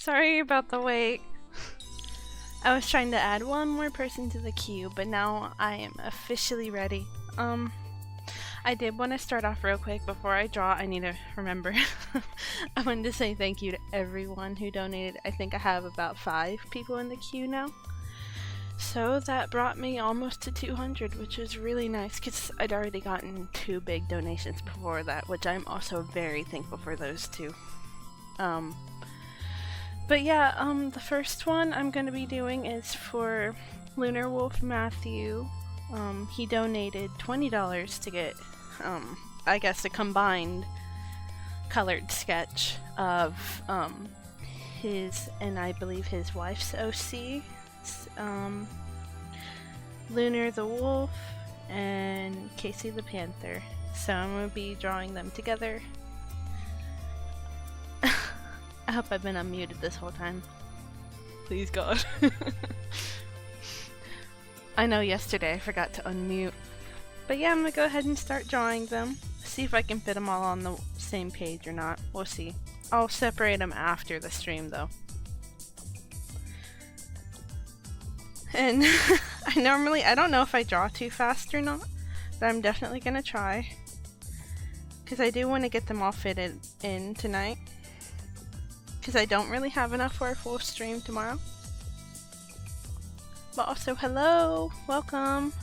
Sorry about the wait. I was trying to add one more person to the queue, but now I am officially ready. I did want to start off real quick before I draw. I need to remember. I wanted to say thank you to everyone who donated. I think I have about 5 people in the queue now. So that brought me almost to 200, which is really nice because I'd already gotten 2 big donations before that, which I'm also very thankful for those 2. But yeah, the first one I'm going to be doing is for Lunar Wolf Matthew. He donated $20 to get, I guess, a combined colored sketch of his and I believe his wife's OC, Lunar the Wolf, and Casey the Panther. So I'm going to be drawing them together. I hope I've been unmuted this whole time. Please God. I know yesterday I forgot to unmute. But yeah, I'm gonna go ahead and start drawing them. See if I can fit them all on the same page or not. We'll see. I'll separate them after the stream though. And I don't know if I draw too fast or not, but I'm definitely gonna try. Because I do want to get them all fitted in tonight. Because I don't really have enough for a full stream tomorrow. But also, hello! Welcome!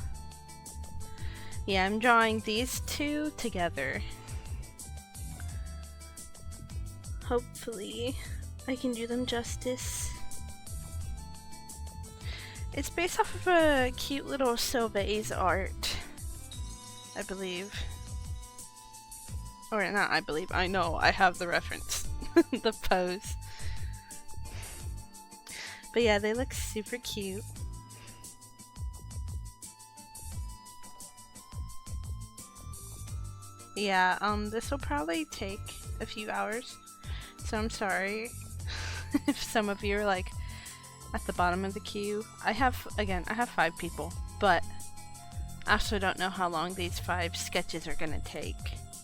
Yeah, I'm drawing these 2 together. Hopefully, I can do them justice. It's based off of a cute little Sylvaise art, I believe. Or not I believe, I know, I have the reference. The pose. But yeah, they look super cute. Yeah, this will probably take a few hours, so I'm sorry if some of you are like at the bottom of the queue. I have 5 people, but I also don't know how long these 5 sketches are gonna take,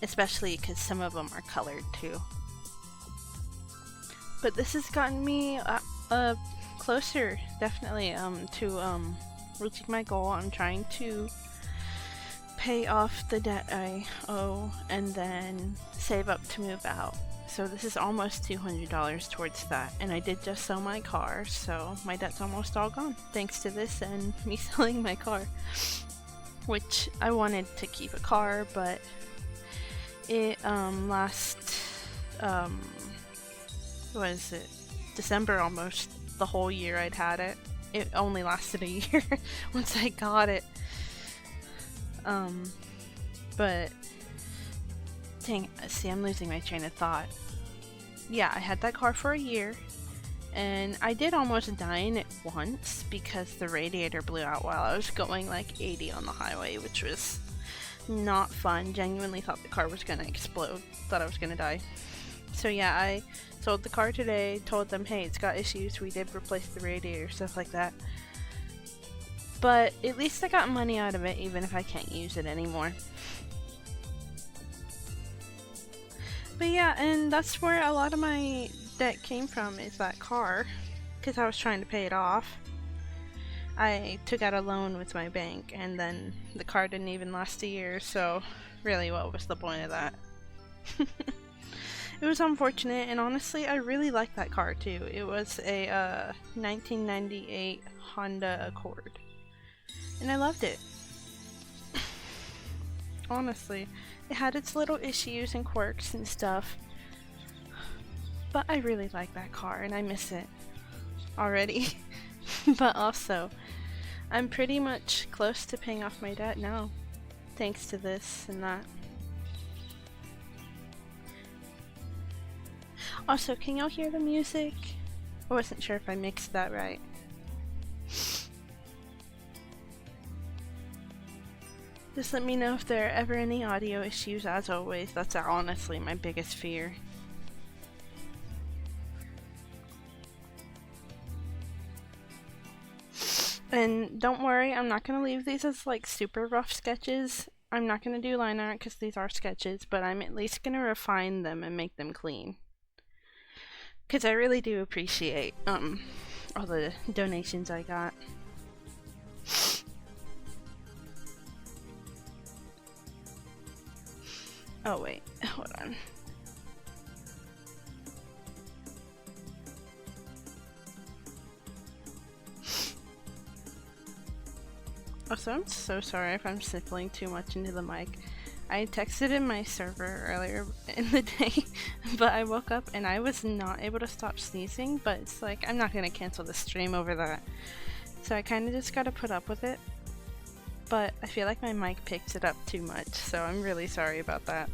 especially because some of them are colored too. But this has gotten me closer, definitely, to reaching my goal. I'm trying to pay off the debt I owe and then save up to move out. So this is almost $200 towards that. And I did just sell my car, so my debt's almost all gone. Thanks to this and me selling my car. Which I wanted to keep a car, but it December almost, the whole year I'd had it. It only lasted a year once I got it. But dang, see, I'm losing my train of thought. Yeah, I had that car for a year, and I did almost die in it once because the radiator blew out while I was going like 80 on the highway, which was not fun. Genuinely thought the car was gonna explode. Thought I was gonna die. So yeah, I sold the car today, told them, hey, it's got issues, we did replace the radiator, stuff like that. But at least I got money out of it, even if I can't use it anymore. But yeah, and that's where a lot of my debt came from, is that car. Because I was trying to pay it off. I took out a loan with my bank, and then the car didn't even last a year, so really, what was the point of that? It was unfortunate, and honestly, I really liked that car too. It was a 1998 Honda Accord. And I loved it. Honestly. It had its little issues and quirks and stuff. But I really like that car, and I miss it already. But also, I'm pretty much close to paying off my debt now. Thanks to this and that. Also, can y'all hear the music? I wasn't sure if I mixed that right. Just let me know if there are ever any audio issues, as always. That's honestly my biggest fear. And don't worry, I'm not going to leave these as like super rough sketches. I'm not going to do line art because these are sketches, but I'm at least going to refine them and make them clean. because I really do appreciate all the donations I got. Oh wait, hold on. Also, I'm so sorry if I'm sniffling too much into the mic. I texted in my server earlier in the day, but I woke up and I was not able to stop sneezing, but it's like, I'm not gonna cancel the stream over that. So I kinda just gotta put up with it. But I feel like my mic picks it up too much, so I'm really sorry about that.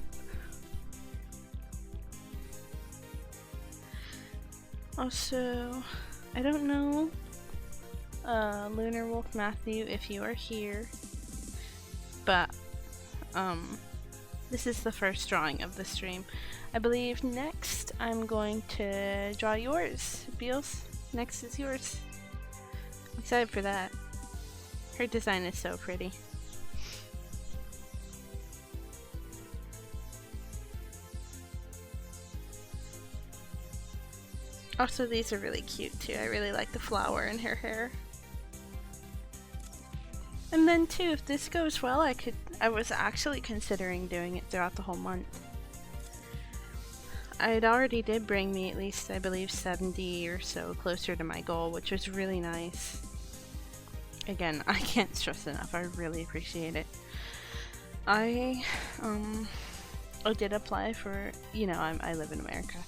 Also, I don't know, Lunar Wolf Matthew, if you are here, but this is the first drawing of the stream. I believe next I'm going to draw yours. Beals, next is yours. I'm excited for that. Her design is so pretty. Also, these are really cute too. I really like the flower in her hair. And then too, if this goes well, I was actually considering doing it throughout the whole month. It already did bring me at least, I believe, 70 or so closer to my goal, which was really nice. Again, I can't stress enough, I really appreciate it. I did apply for, you know, I live in America.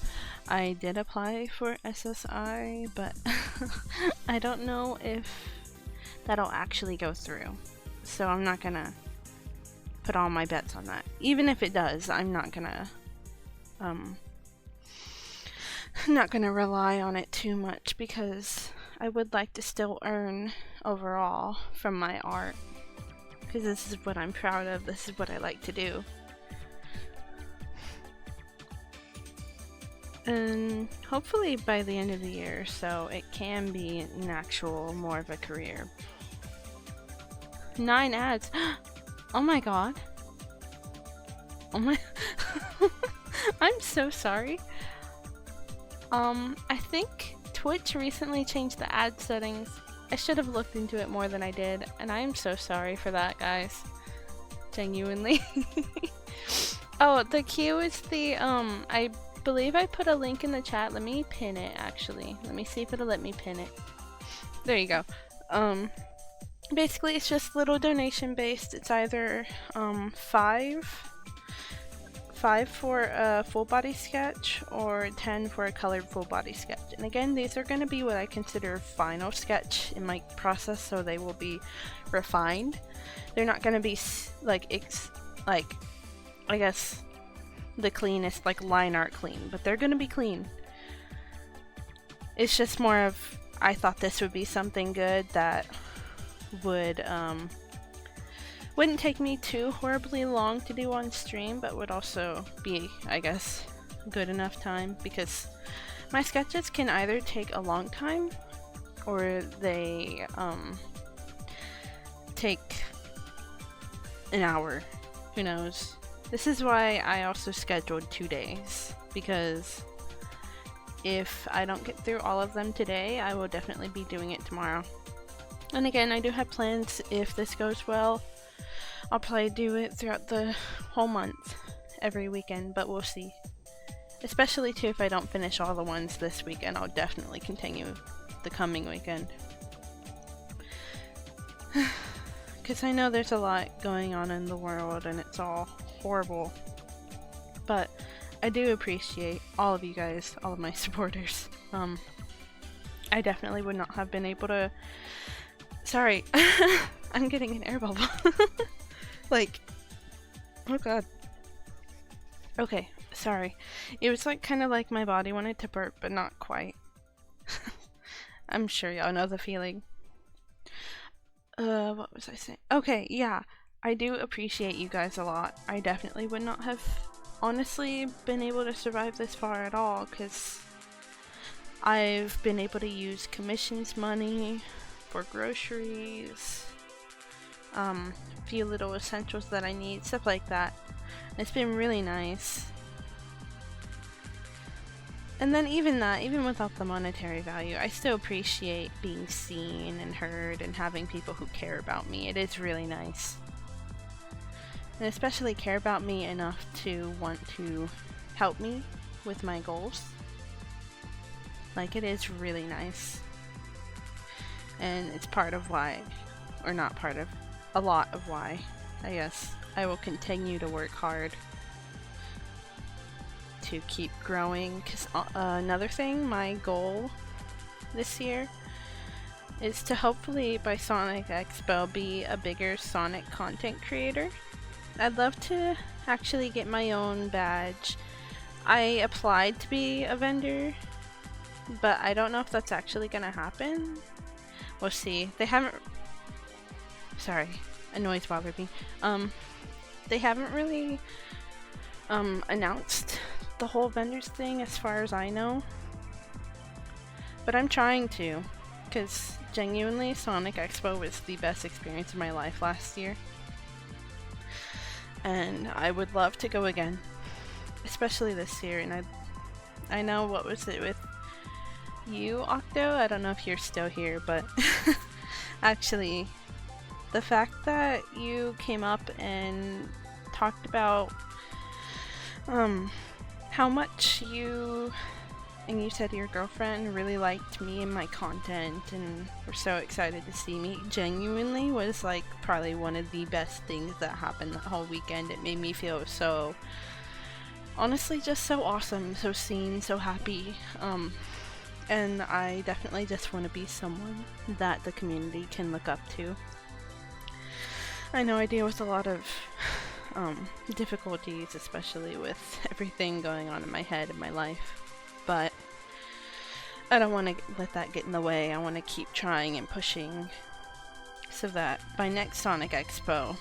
I did apply for SSI, but I don't know if that'll actually go through. So I'm not gonna put all my bets on that. Even if it does, I'm not gonna rely on it too much, because I would like to still earn overall from my art, because this is what I'm proud of, this is what I like to do. And hopefully by the end of the year, so it can be an actual, more of a career. 9 ads. Oh my god. Oh my I'm so sorry. I think Twitch recently changed the ad settings. I should have looked into it more than I did, and I am so sorry for that, guys. Genuinely. Oh, the cue is the, I believe I put a link in the chat. Let me pin it, actually. Let me see if it'll let me pin it. There you go. Basically, it's just little donation based. It's either, 5 for a full body sketch or 10 for a colored full body sketch. And again, these are going to be what I consider final sketch in my process, so they will be refined. They're not going to be like I guess the cleanest, like line art clean, but they're going to be clean. It's just more of, I thought this would be something good that would wouldn't take me too horribly long to do on stream, but would also be, I guess, good enough time, because my sketches can either take a long time or they take an hour. Who knows? This is why I also scheduled 2 days, because if I don't get through all of them today, I will definitely be doing it tomorrow. And again, I do have plans. If this goes well, I'll probably do it throughout the whole month, every weekend, but we'll see. Especially too, if I don't finish all the ones this weekend, I'll definitely continue the coming weekend. Because I know there's a lot going on in the world and it's all horrible. But I do appreciate all of you guys, all of my supporters. I definitely would not have been able to... Sorry, I'm getting an air bubble. Like, oh god. Okay, sorry. It was like kind of like my body wanted to burp, but not quite. I'm sure y'all know the feeling. What was I saying? Okay, yeah. I do appreciate you guys a lot. I definitely would not have honestly been able to survive this far at all, because I've been able to use commissions money for groceries, a few little essentials that I need, stuff like that. It's been really nice. And then even that, even without the monetary value, I still appreciate being seen and heard and having people who care about me. It is really nice. And especially care about me enough to want to help me with my goals. Like, it is really nice. And it's part of why, or not part of, a lot of why, I guess, I will continue to work hard to keep growing. Because another thing, my goal this year is to hopefully by Sonic Expo be a bigger Sonic content creator. I'd love to actually get my own badge. I applied to be a vendor, but I don't know if that's actually gonna happen. We'll see. They haven't... Sorry, a noise bothered me. They haven't really announced the whole vendors thing as far as I know. But I'm trying to, because genuinely Sonic Expo was the best experience of my life last year. And I would love to go again, especially this year. And I know, what was it with you, Octo? I don't know if you're still here, but actually, the fact that you came up and talked about how much you said your girlfriend really liked me and my content and were so excited to see me, genuinely was like probably one of the best things that happened that whole weekend. It made me feel so, honestly, just so awesome, so seen, so happy. And I definitely just want to be someone that the community can look up to. I know I deal with a lot of difficulties, especially with everything going on in my head and my life, but I don't want to let that get in the way. I want to keep trying and pushing so that by next Sonic Expo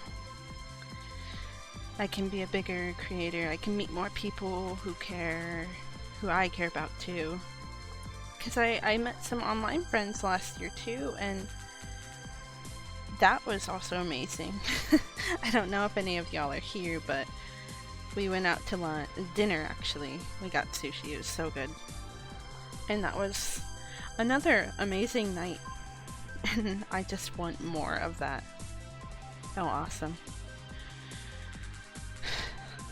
I can be a bigger creator. I can meet more people who I care about too. Because I met some online friends last year too, and that was also amazing. I don't know if any of y'all are here, but we went out to dinner actually. We got sushi, it was so good. And that was another amazing night. And I just want more of that. Oh, awesome.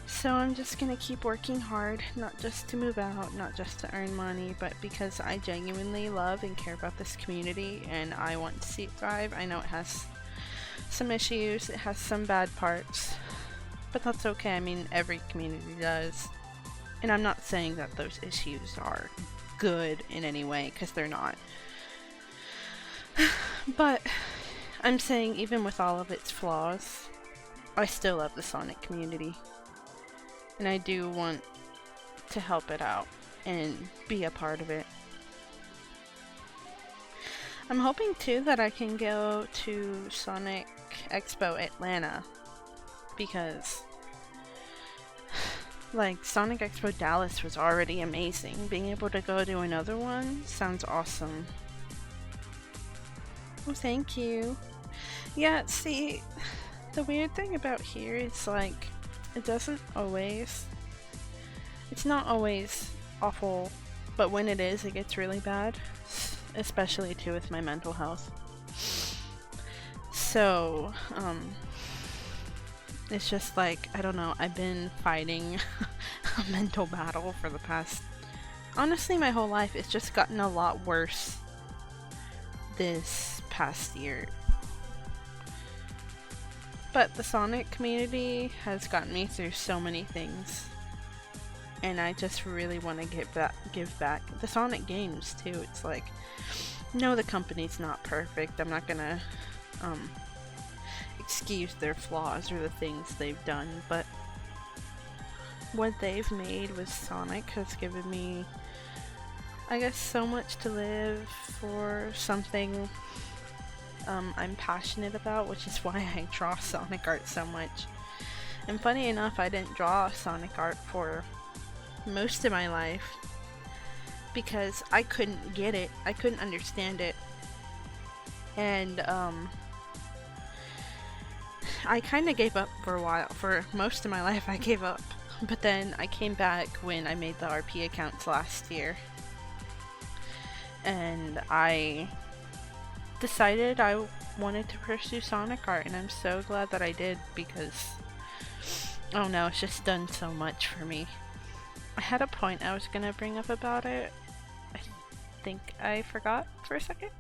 So I'm just gonna keep working hard, not just to move out, not just to earn money, but because I genuinely love and care about this community and I want to see it thrive. I know it has some issues, it has some bad parts, but that's okay. I mean, every community does. And I'm not saying that those issues are good in any way, because they're not. But I'm saying even with all of its flaws, I still love the Sonic community. And I do want to help it out and be a part of it. I'm hoping too that I can go to Sonic Expo Atlanta, because like Sonic Expo Dallas was already amazing. Being able to go to another one sounds awesome. Well, thank you. Yeah, see, the weird thing about here is like, it's not always awful, but when it is, it gets really bad, especially too with my mental health. So, it's just like, I don't know, I've been fighting a mental battle for the past, honestly, my whole life. It's just gotten a lot worse this past year. But the Sonic community has gotten me through so many things, and I just really want to give back. The Sonic games too. It's like, no, the company's not perfect. I'm not gonna excuse their flaws or the things they've done, but what they've made with Sonic has given me, I guess, so much to live for, something I'm passionate about, which is why I draw Sonic art so much. And funny enough, I didn't draw Sonic art for most of my life because I couldn't get it. I couldn't understand it. And I kind of gave up for a while. For most of my life, I gave up But then I came back when I made the RP accounts last year, and I decided I wanted to pursue Sonic art, and I'm so glad that I did, because oh no, it's just done so much for me. I had a point I was gonna bring up about it. I think I forgot for a second.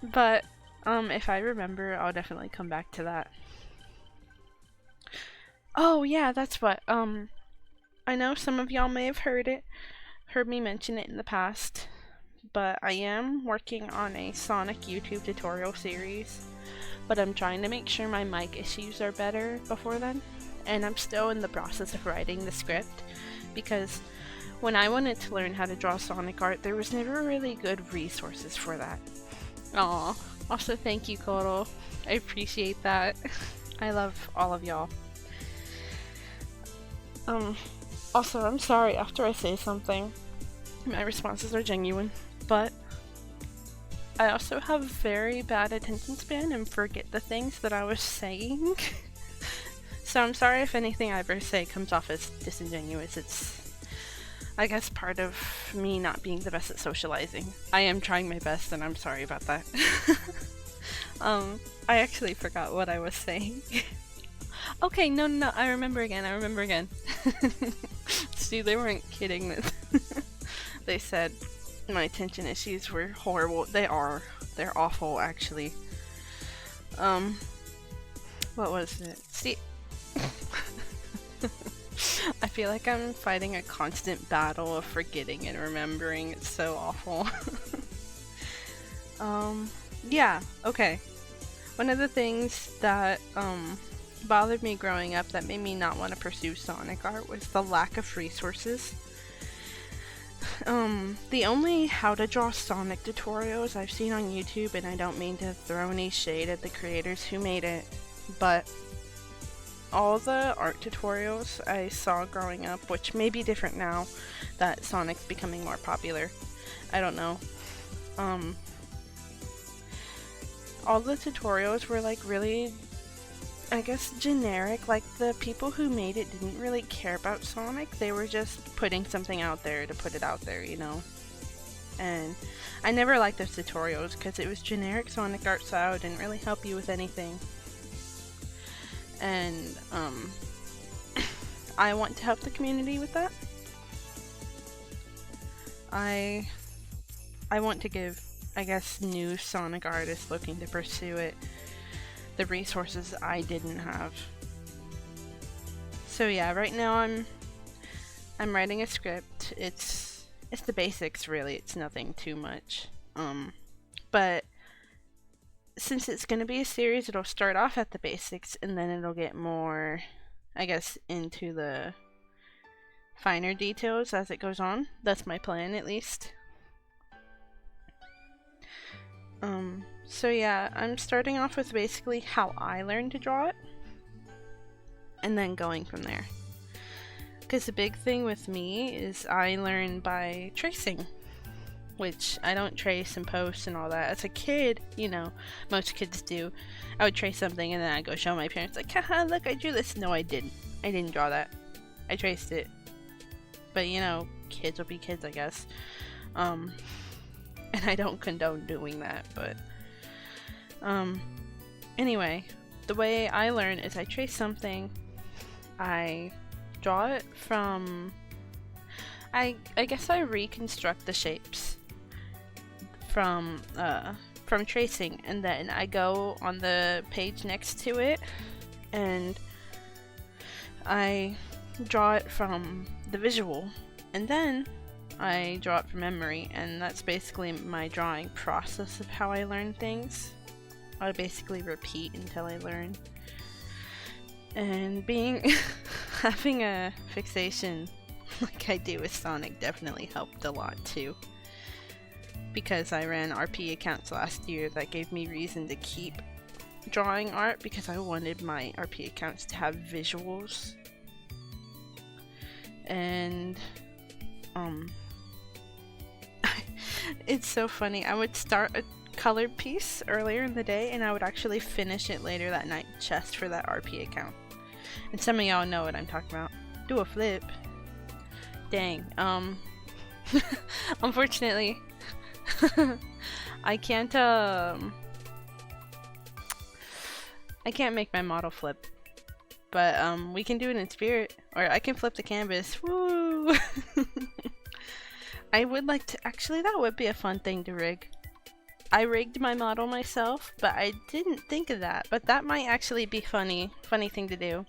But if I remember, I'll definitely come back to that. Oh yeah, that's what. I know some of y'all may have heard me mention it in the past, but I am working on a Sonic YouTube tutorial series, but I'm trying to make sure my mic issues are better before then, and I'm still in the process of writing the script, because when I wanted to learn how to draw Sonic art, there was never really good resources for that. Aw, also thank you, Koto. I appreciate that. I love all of y'all. Also, I'm sorry after I say something. My responses are genuine, but I also have very bad attention span and forget the things that I was saying. So I'm sorry if anything I ever say comes off as disingenuous. It's, I guess, part of me not being the best at socializing. I am trying my best, and I'm sorry about that. I actually forgot what I was saying. Okay, no, I remember again. See, they weren't kidding. They said my attention issues were horrible. They're awful, actually. What was it? See, I feel like I'm fighting a constant battle of forgetting and remembering. It's so awful. Yeah, okay. One of the things that, bothered me growing up that made me not want to pursue Sonic art was the lack of resources. The only how to draw Sonic tutorials I've seen on YouTube, and I don't mean to throw any shade at the creators who made it, but all the art tutorials I saw growing up, which may be different now that Sonic's becoming more popular, I don't know, all the tutorials were like really, I guess, generic. Like, the people who made it didn't really care about Sonic. They were just putting something out there to put it out there, you know? And I never liked those tutorials because it was generic Sonic art style. It didn't really help you with anything. And, I want to help the community with that. I want to give, I guess, new Sonic artists looking to pursue it the resources I didn't have. So yeah, right now I'm writing a script. It's the basics, really. It's nothing too much. But since it's gonna be a series, it'll start off at the basics and then it'll get more, I guess, into the finer details as it goes on. That's my plan, at least. So yeah, I'm starting off with basically how I learned to draw it, and then going from there. Because the big thing with me is I learn by tracing, which I don't trace and post and all that. As a kid, you know, most kids do. I would trace something and then I'd go show my parents, like, haha, look, I drew this. No, I didn't. I didn't draw that. I traced it. But, you know, kids will be kids, I guess. And I don't condone doing that, but anyway, the way I learn is I trace something, I draw it from, I guess I reconstruct the shapes from tracing, and then I go on the page next to it and I draw it from the visual, and then I draw it from memory, and that's basically my drawing process of how I learn things. I basically repeat until I learn. And having a fixation like I do with Sonic definitely helped a lot too. Because I ran RP accounts last year, that gave me reason to keep drawing art because I wanted my RP accounts to have visuals. And it's so funny. I would start a colored piece earlier in the day and I would actually finish it later that night just for that RP account. And some of y'all know what I'm talking about. Do a flip. Dang. Unfortunately, I can't make my model flip. But we can do it in spirit, or I can flip the canvas. Woo! I would like to, actually that would be a fun thing to rig. I rigged my model myself, but I didn't think of that. But that might actually be funny thing to do.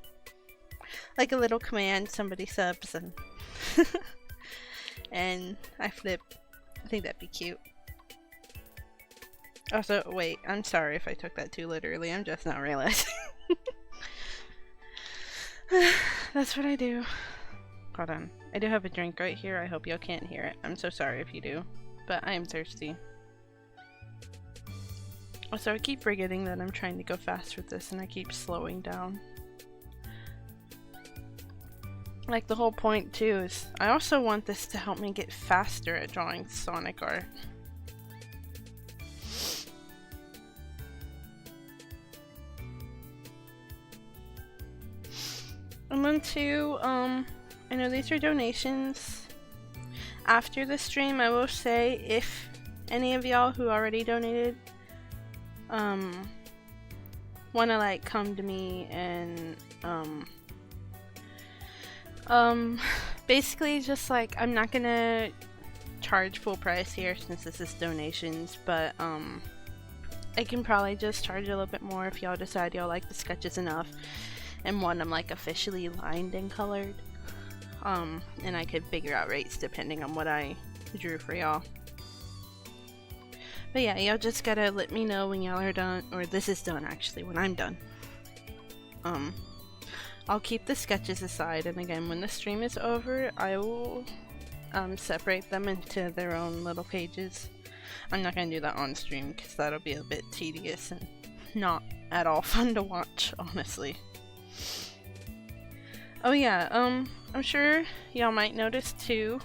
Like a little command, somebody subs and and I flip. I think that'd be cute. Also, wait, I'm sorry if I took that too literally. I'm just not realizing. That's what I do. Hold on. I do have a drink right here. I hope y'all can't hear it. I'm so sorry if you do. But I am thirsty. Also, I keep forgetting that I'm trying to go fast with this and I keep slowing down. Like, the whole point too is I also want this to help me get faster at drawing Sonic art. And then too, I know these are donations. After the stream, I will say if any of y'all who already donated wanna like come to me and basically just like, I'm not gonna charge full price here since this is donations, but I can probably just charge a little bit more if y'all decide y'all like the sketches enough and want them like officially lined and colored. And I could figure out rates depending on what I drew for y'all. But yeah, y'all just gotta let me know when y'all are done, or this is done actually, when I'm done. I'll keep the sketches aside, and again, when the stream is over, I will separate them into their own little pages. I'm not gonna do that on stream because that'll be a bit tedious and not at all fun to watch, honestly. Oh yeah, I'm sure y'all might notice too,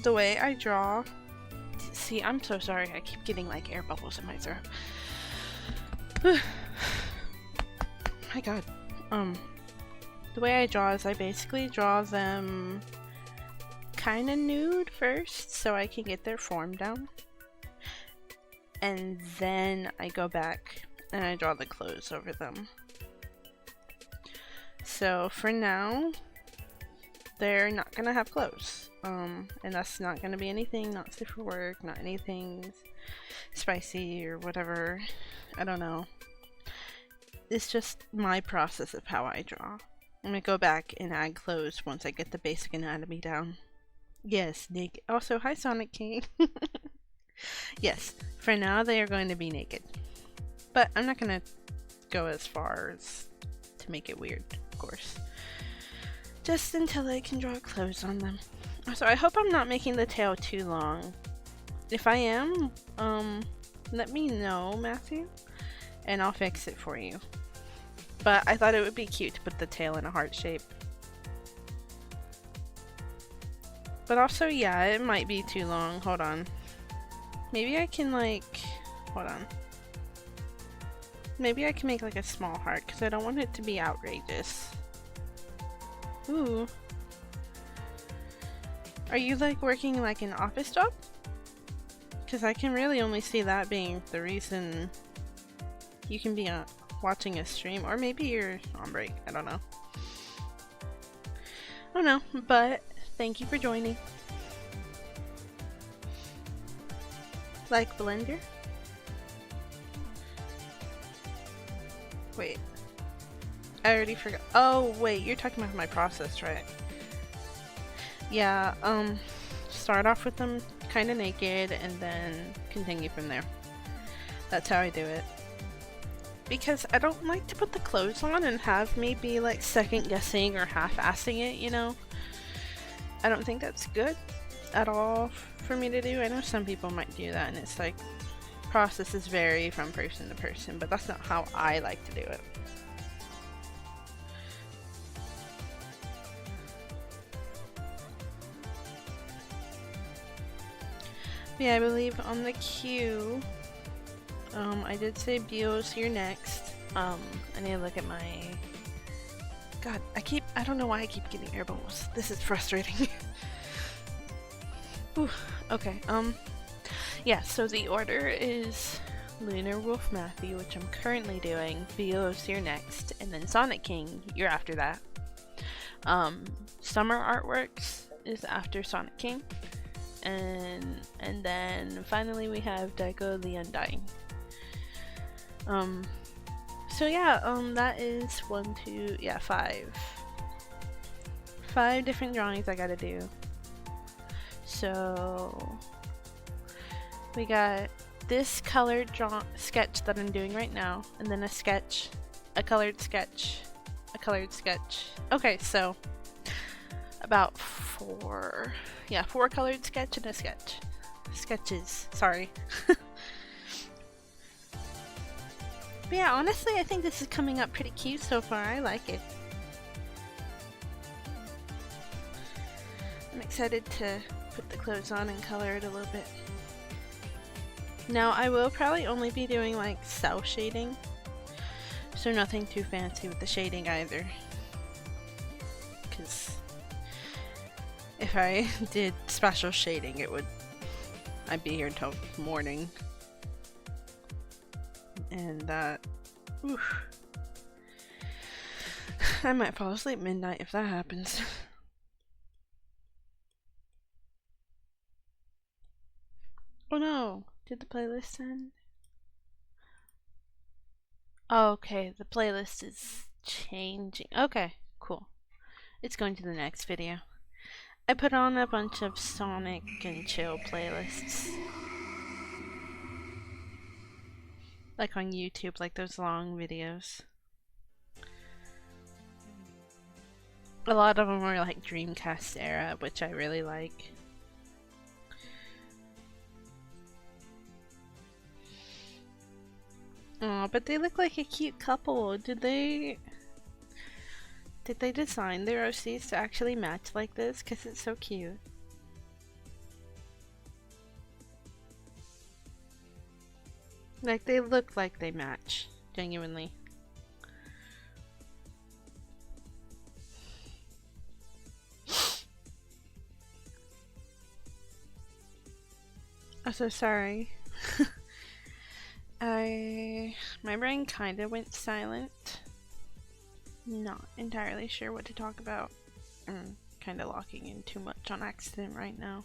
the way I draw. See, I'm so sorry, I keep getting like air bubbles in my throat. My god. The way I draw is I basically draw them kinda nude first so I can get their form down. And then I go back and I draw the clothes over them. So for now, they're not gonna have clothes. And that's not gonna be anything not safe for work, not anything spicy or whatever. I don't know. It's just my process of how I draw. I'm gonna go back and add clothes once I get the basic anatomy down. Yes, naked. Also, hi Sonic King. Yes, for now they are going to be naked. But I'm not gonna go as far as to make it weird, of course. Just until I can draw clothes on them. So I hope I'm not making the tail too long. If I am, let me know, Matthew, and I'll fix it for you. But I thought it would be cute to put the tail in a heart shape. But also, yeah, it might be too long. Hold on. Maybe I can like, hold on. Maybe I can make like a small heart because I don't want it to be outrageous. Ooh. Are you like working like an office job? Because I can really only see that being the reason you can be watching a stream, or maybe you're on break. I don't know. I don't know, but thank you for joining. Like Blender? Wait. I already forgot. Oh, wait, you're talking about my process, right? Yeah, start off with them kind of naked and then continue from there. That's how I do it. Because I don't like to put the clothes on and have me be like second guessing or half-assing it, you know? I don't think that's good at all for me to do. I know some people might do that and it's like, processes vary from person to person, but that's not how I like to do it. Yeah, I believe on the queue, I did say Bio's here next. I need to look at my God, I don't know why I keep getting air bubbles. This is frustrating. Ooh, okay, yeah, so the order is Lunar Wolf Matthew, which I'm currently doing. Vio's here next, and then Sonic King, you're after that. Summer Artworks is after Sonic King. And then finally we have Daiko the Undying. So yeah, that is 5 different drawings I gotta do. So we got this colored sketch that I'm doing right now, and then a sketch, a colored sketch, a colored sketch. Okay, so about 4 colored sketch and a sketch. Sketches, sorry. But yeah, honestly, I think this is coming up pretty cute so far. I like it. I'm excited to put the clothes on and color it a little bit. Now, I will probably only be doing like cell shading, so nothing too fancy with the shading either. Because if I did special shading, I'd be here until morning. And that, oof. I might fall asleep midnight if that happens. Oh no, did the playlist end? Oh, okay, the playlist is changing. Okay, cool. It's going to the next video. I put on a bunch of Sonic and chill playlists. Like on YouTube, like those long videos. A lot of them were like Dreamcast era, which I really like. Oh, but they look like a cute couple. Did they design their OCs to actually match like this? Because it's so cute. Like, they look like they match, genuinely. I'm so sorry. My brain kinda went silent. Not entirely sure what to talk about. I'm kinda locking in too much on accident right now.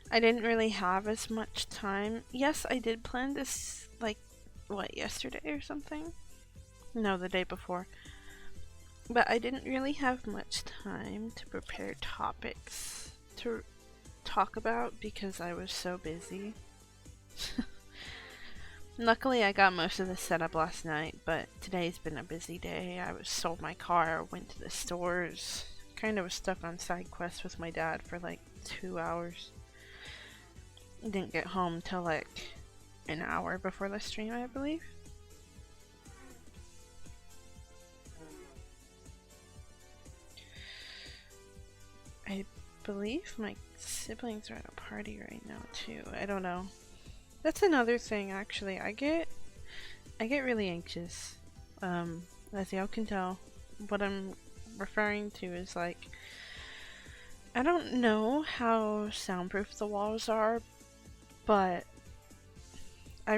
I didn't really have as much time. Yes, I did plan this, like, what, yesterday or something? No, the day before. But I didn't really have much time to prepare topics to talk about because I was so busy. Luckily, I got most of this set up last night, but today's been a busy day. I sold my car, went to the stores, kind of was stuck on side quests with my dad for like 2 hours. Didn't get home till like an hour before the stream, I believe. I believe my siblings are at a party right now too. I don't know. That's another thing, actually. I get really anxious. As y'all can tell, what I'm referring to is like, I don't know how soundproof the walls are, but I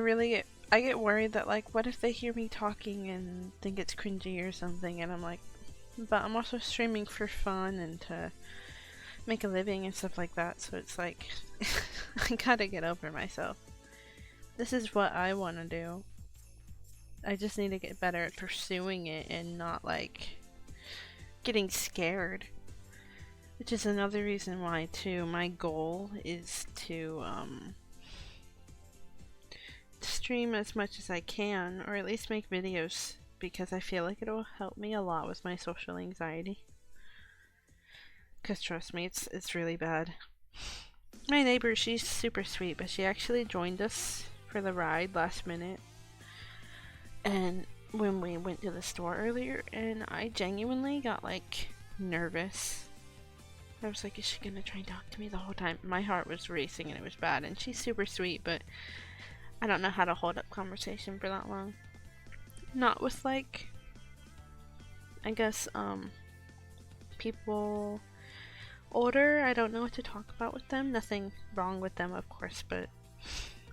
get worried that like, what if they hear me talking and think it's cringy or something, and I'm like, but I'm also streaming for fun and to make a living and stuff like that, so it's like, I gotta get over myself. This is what I want to do. I just need to get better at pursuing it and not like getting scared. Which is another reason why too, my goal is to stream as much as I can, or at least make videos, because I feel like it'll help me a lot with my social anxiety. Cause trust me, it's really bad. My neighbor, she's super sweet, but she actually joined us for the ride last minute, and when we went to the store earlier, and I genuinely got like nervous. I was like, is she gonna try and talk to me the whole time? My heart was racing and it was bad, and she's super sweet, but I don't know how to hold up conversation for that long. Not with like I guess, people older, I don't know what to talk about with them. Nothing wrong with them, of course, but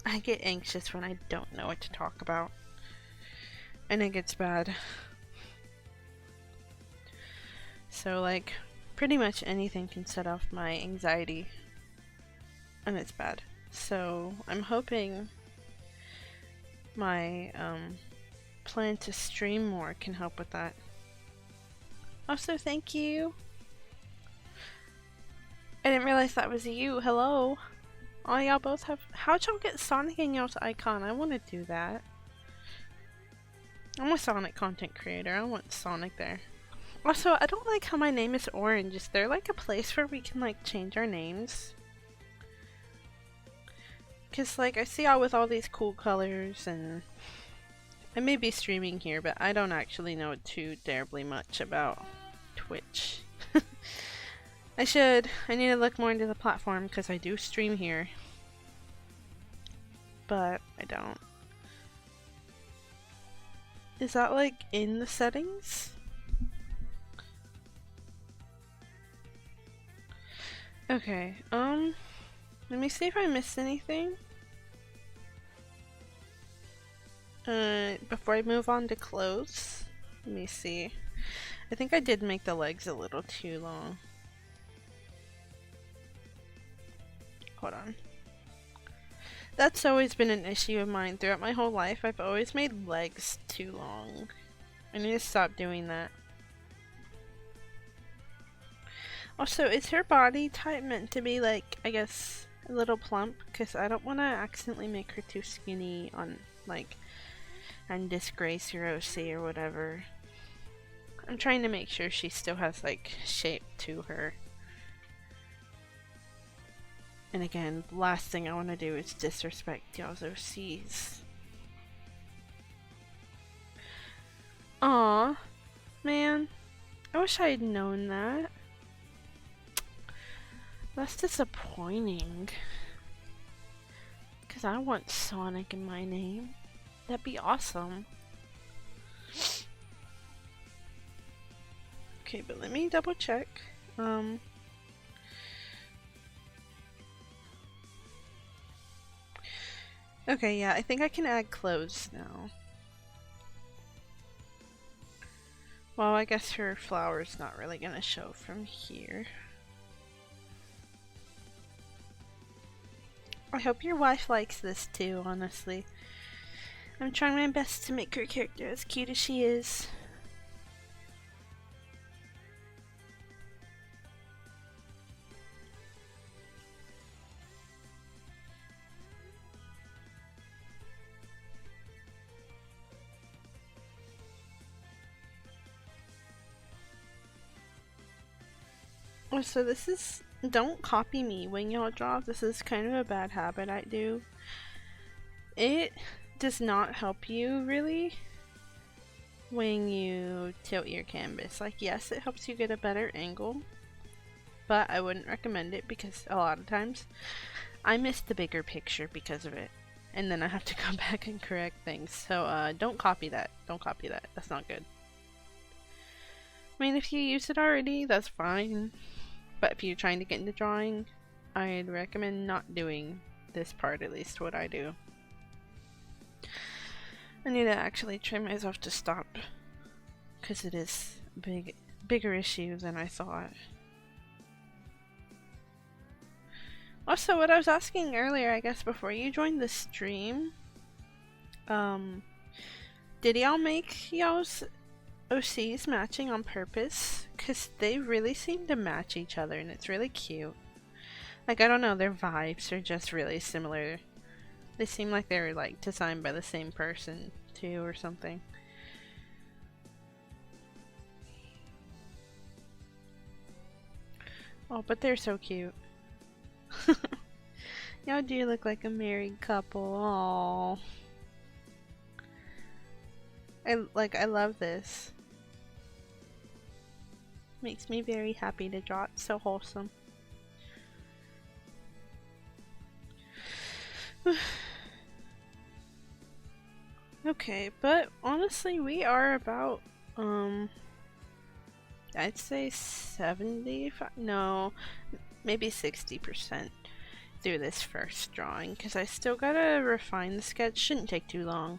I get anxious when I don't know what to talk about. And it gets bad. So, like, pretty much anything can set off my anxiety. And it's bad. So, I'm hoping my, plan to stream more can help with that. Also, thank you! I didn't realize that was you. Hello! Oh, y'all both have. How'd y'all get Sonic in y'all's icon? I want to do that. I'm a Sonic content creator. I want Sonic there. Also, I don't like how my name is orange. Is there like a place where we can like change our names? Cause like I see y'all with all these cool colors, and I may be streaming here, but I don't actually know too terribly much about Twitch. I should. I need to look more into the platform because I do stream here. But I don't. Is that like in the settings? Okay, let me see if I missed anything. Before I move on to clothes, let me see. I think I did make the legs a little too long. Hold on. That's always been an issue of mine throughout my whole life. I've always made legs too long. I need to stop doing that. Also, is her body type meant to be like, I guess, a little plump? Because I don't want to accidentally make her too skinny on, like, and disgrace her OC or whatever. I'm trying to make sure she still has, like, shape to her. And again, the last thing I want to do is disrespect y'all's OCs. Aw, man. I wish I had known that. That's disappointing. Because I want Sonic in my name. That'd be awesome. Okay, but let me double check. Okay, yeah, I think I can add clothes now. Well, I guess her flower's not really gonna show from here. I hope your wife likes this too, honestly. I'm trying my best to make her character as cute as she is. Oh, so this is... Don't copy me when y'all draw. This is kind of a bad habit I do. It does not help you, really, when you tilt your canvas. Like, yes, it helps you get a better angle, but I wouldn't recommend it because a lot of times I miss the bigger picture because of it. And then I have to go back and correct things. So, don't copy that. Don't copy that. That's not good. I mean, if you use it already, that's fine. But if you're trying to get into drawing, I'd recommend not doing this part, at least what I do. I need to actually train myself to stop, because it is a bigger issue than I thought. Also, what I was asking earlier, I guess before you joined the stream, did y'all make y'all's OCs matching on purpose? Because they really seem to match each other and it's really cute. Like, I don't know, their vibes are just really similar. They seem like they were like designed by the same person too or something. Oh, but they're so cute. Y'all do look like a married couple. Aww. I love this. Makes me very happy to draw. It's so wholesome. Okay, but honestly, we are about I'd say 75, no, maybe 60% through this first drawing, because I still gotta refine the sketch. Shouldn't take too long.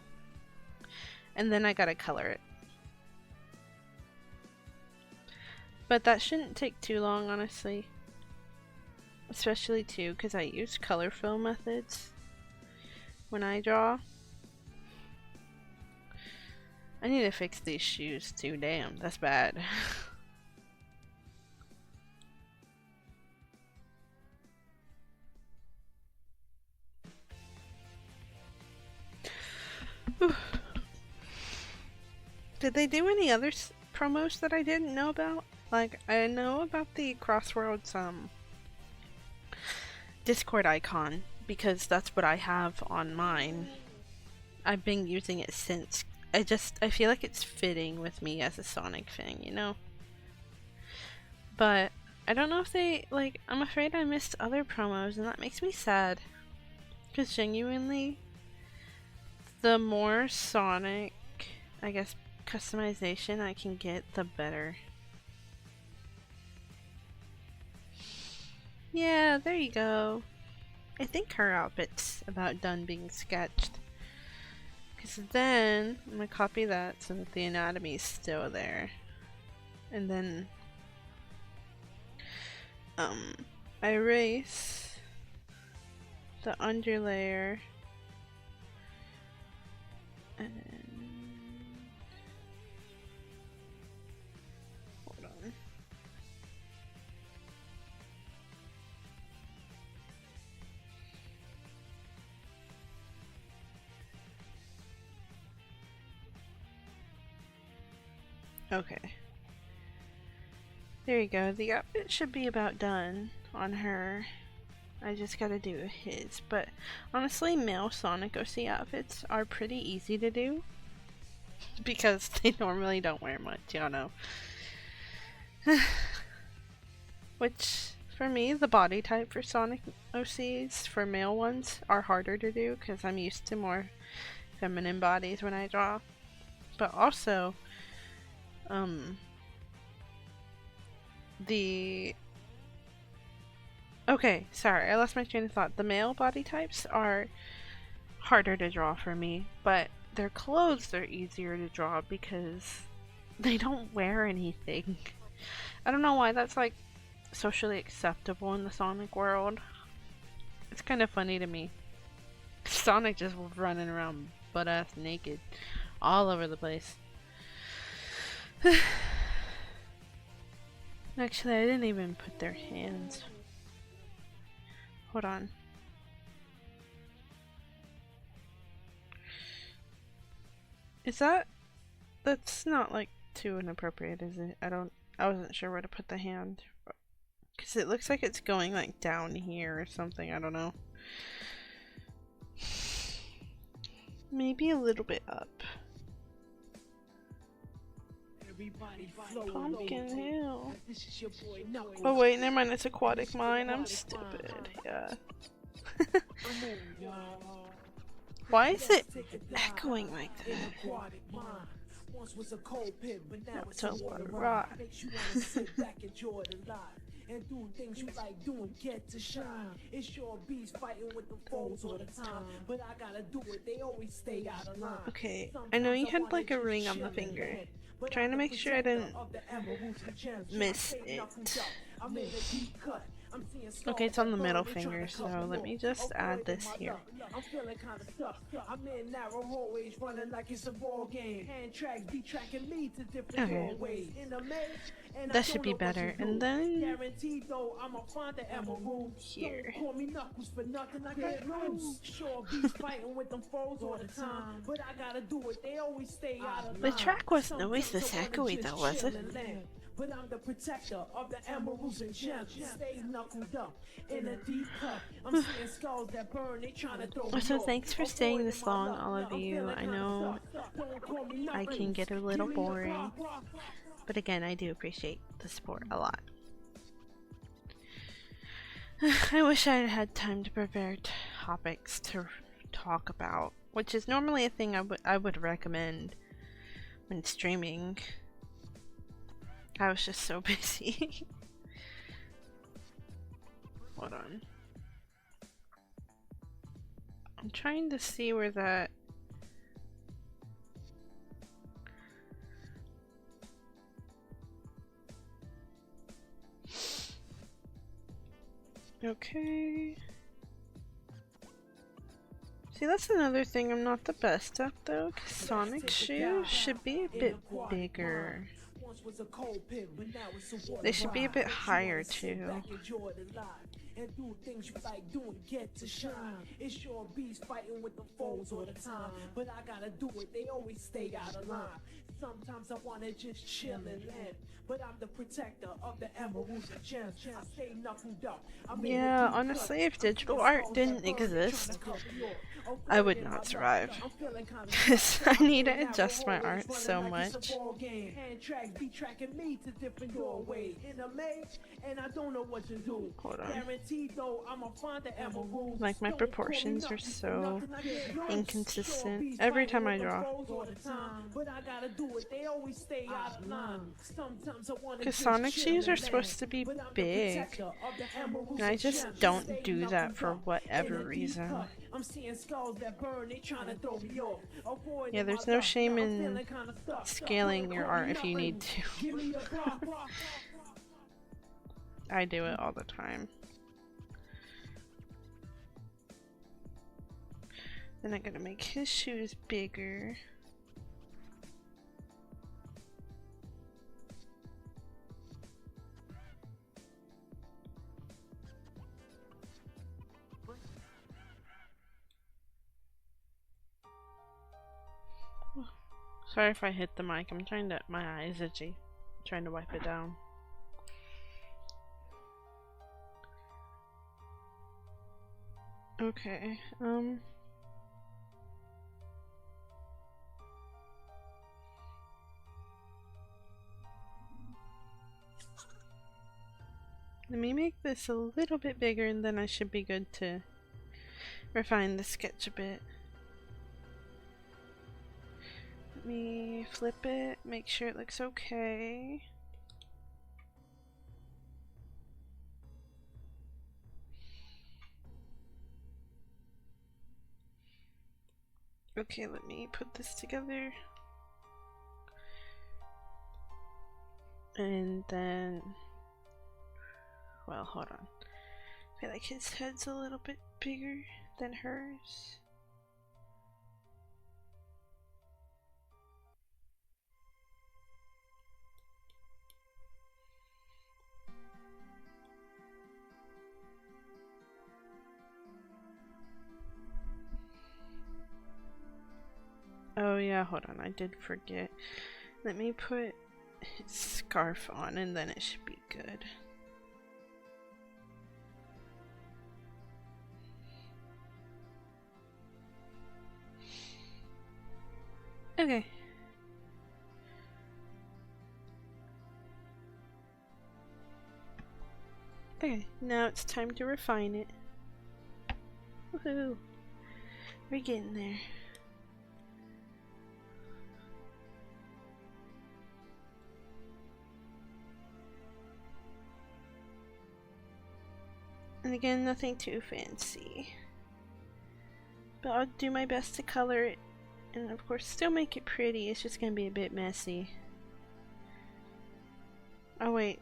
And then I gotta color it. But that shouldn't take too long, honestly. Especially too, because I use color fill methods when I draw. I need to fix these shoes too. Damn, that's bad. Did they do any other promos that I didn't know about? Like, I know about the Crossroads Discord icon because that's what I have on mine. I've been using it since. I feel like it's fitting with me as a Sonic fan, you know? But I don't know if they, like, I'm afraid I missed other promos and that makes me sad. Because genuinely, the more Sonic, I guess, customization I can get, the better. Yeah, there you go. I think her outfit's about done being sketched. Because then, I'm going to copy that so that the anatomy's still there. And then, I erase the underlayer. And hold on. Okay. There you go. The outfit should be about done on her. I just gotta do his. But honestly, male Sonic OC outfits are pretty easy to do. Because they normally don't wear much, y'all know. Which, for me, the body type for Sonic OCs, for male ones, are harder to do. Because I'm used to more feminine bodies when I draw. But also, okay, sorry, I lost my train of thought. The male body types are harder to draw for me, but their clothes are easier to draw because they don't wear anything. I don't know why that's like socially acceptable in the Sonic world. It's kind of funny to me. Sonic just running around butt-ass naked all over the place. Actually, I didn't even put their hands. Hold on. Is that's not like too inappropriate, is it? I wasn't sure where to put the hand. Because it looks like it's going like down here or something, I don't know. Maybe a little bit up. Pumpkin Hill. Oh wait, never mind, it's Aquatic Mine. I'm stupid. Yeah. Why is it echoing like that? That's a lot of rock. And do things you like doing, get to shine. It's your beats fighting with the foes all the time. But I gotta do it, they always stay out of line. Okay, I know you had like a ring on the finger. I'm trying to make sure I didn't miss it. Okay, it's on the middle finger, so let me just add this here. Okay. That should be better. And then here. The track wasn't always this echoey though, was it? But I'm the protector of the emeralds and gems. Stay knuckled up in a deep cut. I'm seeing skulls that burn, they trying to throw. So thanks for staying this long, all of you. I know I can get a little boring, but again, I do appreciate the support a lot. I wish I had time to prepare topics to talk about, which is normally a thing I would recommend when streaming. I was just so busy. Hold on. I'm trying to see where that... Okay. See, that's another thing I'm not the best at though, 'cause Sonic shoes should be a bit bigger. They should be a bit higher too. And do things you like doing, get to shine. It's your beast fighting with the foes all the time, but I gotta do it, they always stay out of line. Sometimes I wanna just chill and land, but I'm the protector of the emeralds and gems. I stay knuckled up. Yeah, honestly, if digital art didn't exist, I would not survive. Because I need to adjust my art so much. Hold on. Like, my proportions are so inconsistent every time I draw. Because Sonic shoes are supposed to be big, and I just don't do that for whatever reason. Yeah, there's no shame in scaling your art if you need to. I do it all the time. Then I'm gonna make his shoes bigger. Sorry if I hit the mic. I'm trying to. My eye is itchy. I'm trying to wipe it down. Okay. Let me make this a little bit bigger, and then I should be good to refine the sketch a bit. Let me flip it, make sure it looks okay. Okay, let me put this together. And then, well, hold on. I feel like his head's a little bit bigger than hers. Oh yeah, hold on, I did forget. Let me put his scarf on and then it should be good. Okay. Okay, now it's time to refine it. Woohoo! We're getting there. And again, nothing too fancy. But I'll do my best to color it and of course still make it pretty. It's just gonna be a bit messy. Oh wait,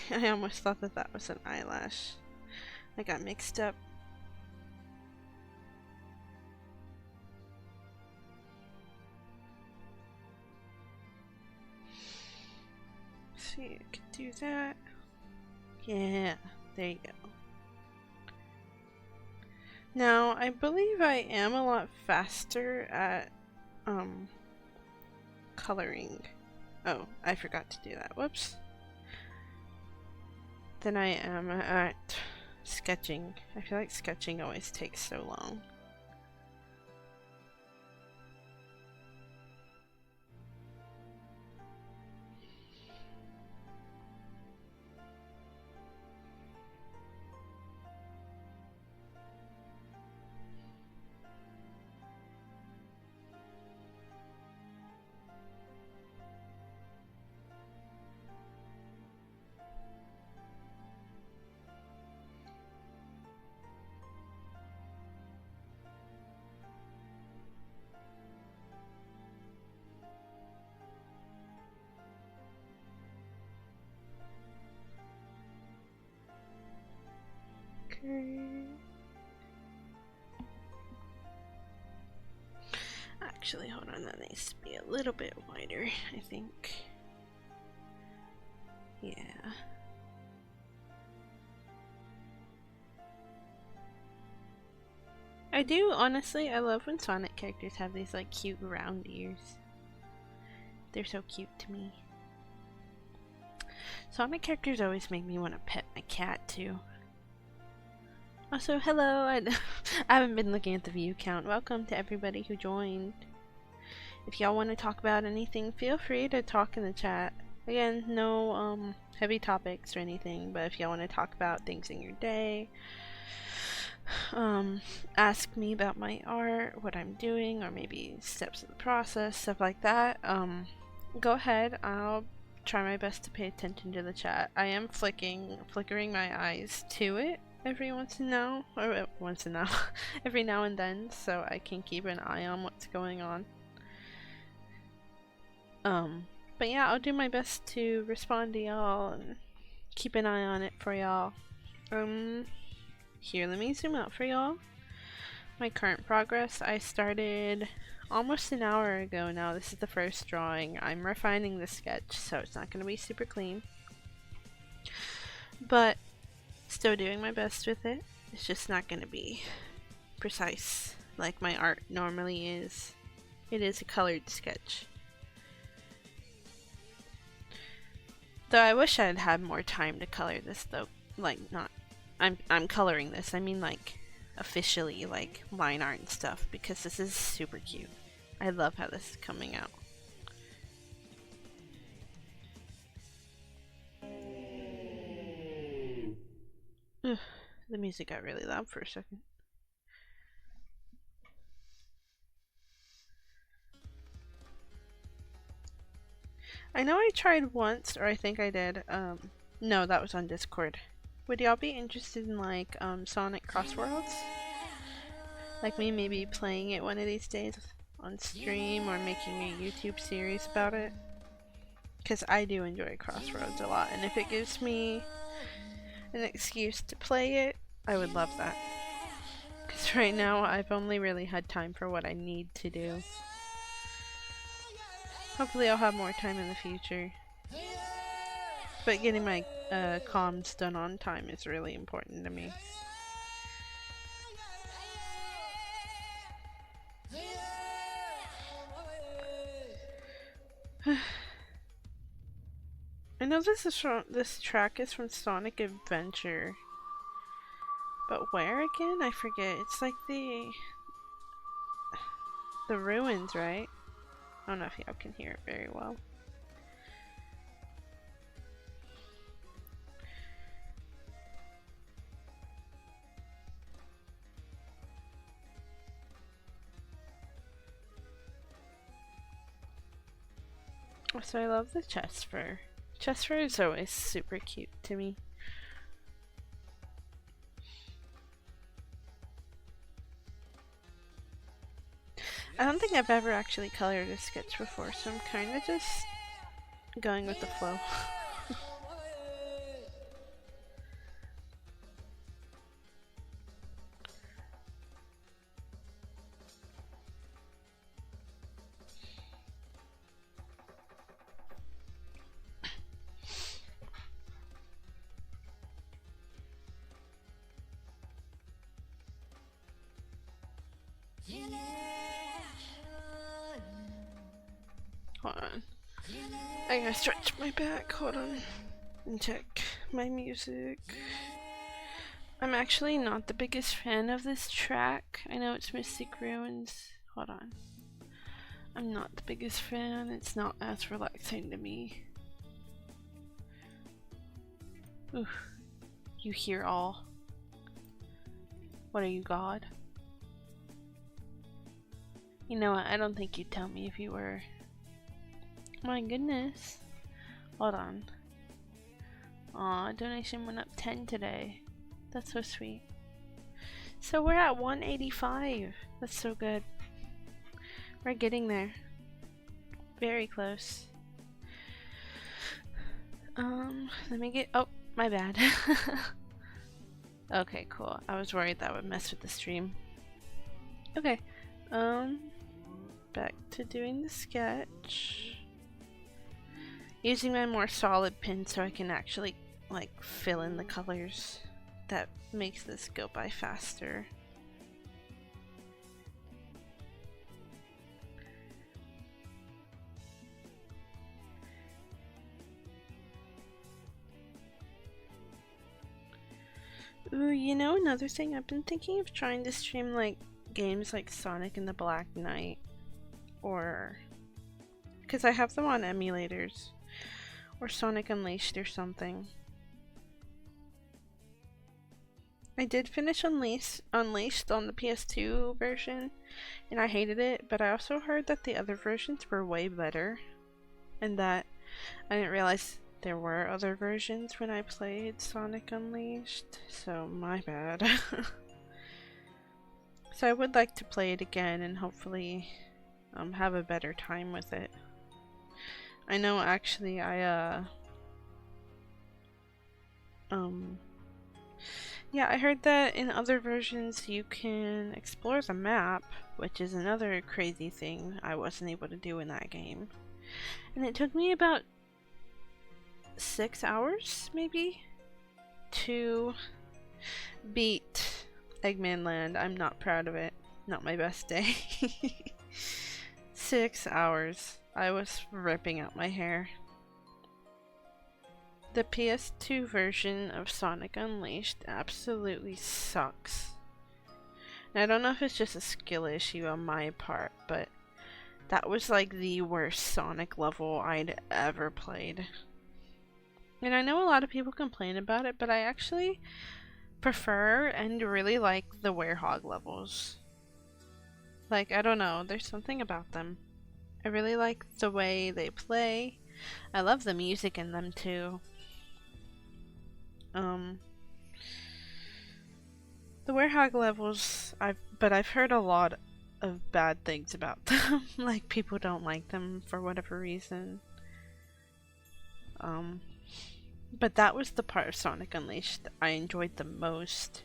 I almost thought that that was an eyelash. I got mixed up. Let's see, I could do that. Yeah, there you go. Now, I believe I am a lot faster at coloring. Oh, I forgot to do that. Whoops. Than I am at sketching. I feel like sketching always takes so long. Okay. Actually, hold on, that needs to be a little bit wider, I think. Yeah. I do, honestly, I love when Sonic characters have these like cute round ears. They're so cute to me. Sonic characters always make me want to pet my cat too. Also, hello, I haven't been looking at the view count. Welcome to everybody who joined. If y'all want to talk about anything, feel free to talk in the chat. Again, no heavy topics or anything, but if y'all want to talk about things in your day, ask me about my art, what I'm doing, or maybe steps of the process, stuff like that, go ahead. I'll try my best to pay attention to the chat. I am flickering my eyes to it every once in a while, or every now and then, so I can keep an eye on what's going on. But yeah, I'll do my best to respond to y'all and keep an eye on it for y'all. Here, let me zoom out for y'all. My current progress, I started almost an hour ago now. This is the first drawing. I'm refining the sketch, so it's not going to be super clean. But still doing my best with it. It's just not going to be precise like my art normally is. It is a colored sketch. Though I wish I'd had more time to color this though. Like, not... I'm coloring this. I mean like officially, like line art and stuff, because this is super cute. I love how this is coming out. Ugh, the music got really loud for a second. I know I tried once, or I think I did. No, that was on Discord. Would y'all be interested in like Sonic Crossworlds? Like me maybe playing it one of these days on stream or making a YouTube series about it? Because I do enjoy Crossroads a lot, and if it gives me an excuse to play it, I would love that. Because right now I've only really had time for what I need to do. Hopefully I'll have more time in the future. But getting my comms done on time is really important to me. I know this track is from Sonic Adventure. But where again? I forget. It's like the ruins, right? I don't know if y'all can hear it very well. So I love the chest fur. Chest fur is always super cute to me. I don't think I've ever actually colored a sketch before, so I'm kind of just going with the flow. Hold on. I gotta stretch my back. Hold on. And check my music. I'm actually not the biggest fan of this track. I know it's Mystic Ruins. Hold on. I'm not the biggest fan. It's not as relaxing to me. Oof. You hear all. What are you, God? You know what? I don't think you'd tell me if you were. My goodness. Hold on. Aw, donation went up 10 today. That's so sweet. So we're at 185. That's so good. We're getting there. Very close. Let me get... Oh, my bad. Okay, cool. I was worried that would mess with the stream. Okay. Back to doing the sketch. Using my more solid pen so I can actually, like, fill in the colors. That makes this go by faster. Ooh, you know, another thing, I've been thinking of trying to stream, like, games like Sonic and the Black Knight, or... because I have them on emulators, or Sonic Unleashed or something. I did finish Unleashed on the PS2 version, and I hated it, but I also heard that the other versions were way better, and that I didn't realize there were other versions when I played Sonic Unleashed, so my bad. So I would like to play it again and hopefully have a better time with it. I know actually yeah, I heard that in other versions you can explore the map, which is another crazy thing I wasn't able to do in that game. And it took me about 6 hours, maybe, to beat Eggman Land. I'm not proud of it. Not my best day. 6 hours. I was ripping out my hair. The PS2 version of Sonic Unleashed absolutely sucks. And I don't know if it's just a skill issue on my part, but that was like the worst Sonic level I'd ever played. And I know a lot of people complain about it, but I actually prefer and really like the Werehog levels. Like, I don't know, there's something about them. I really like the way they play. I love the music in them too. The Werehog levels, I've heard a lot of bad things about them. Like, people don't like them for whatever reason. But that was the part of Sonic Unleashed that I enjoyed the most.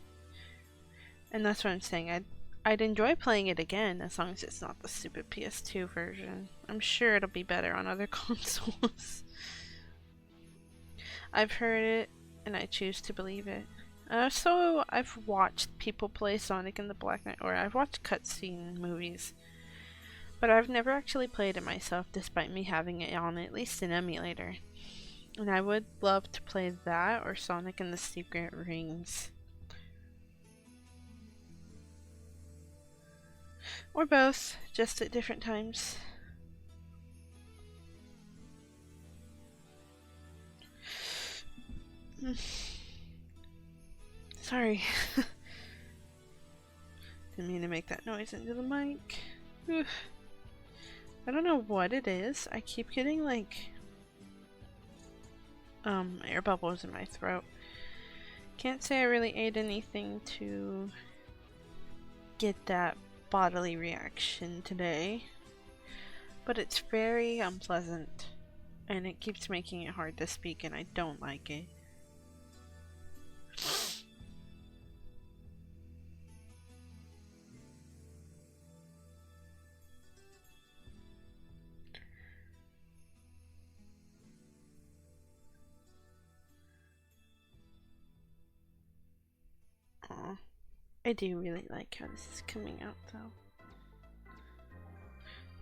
And that's what I'm saying. I'd enjoy playing it again as long as it's not the stupid PS2 version. I'm sure it'll be better on other consoles. I've heard it, and I choose to believe it. So I've watched people play Sonic and the Black Knight, or I've watched cutscene movies, but I've never actually played it myself, despite me having it on at least an emulator. And I would love to play that or Sonic and the Secret Rings. Or both, just at different times. Sorry. Didn't mean to make that noise into the mic. Oof. I don't know what it is. I keep getting like air bubbles in my throat. Can't say I really ate anything to get that bodily reaction today, but it's very unpleasant and it keeps making it hard to speak, and I don't like it. Aw. I do really like how this is coming out though.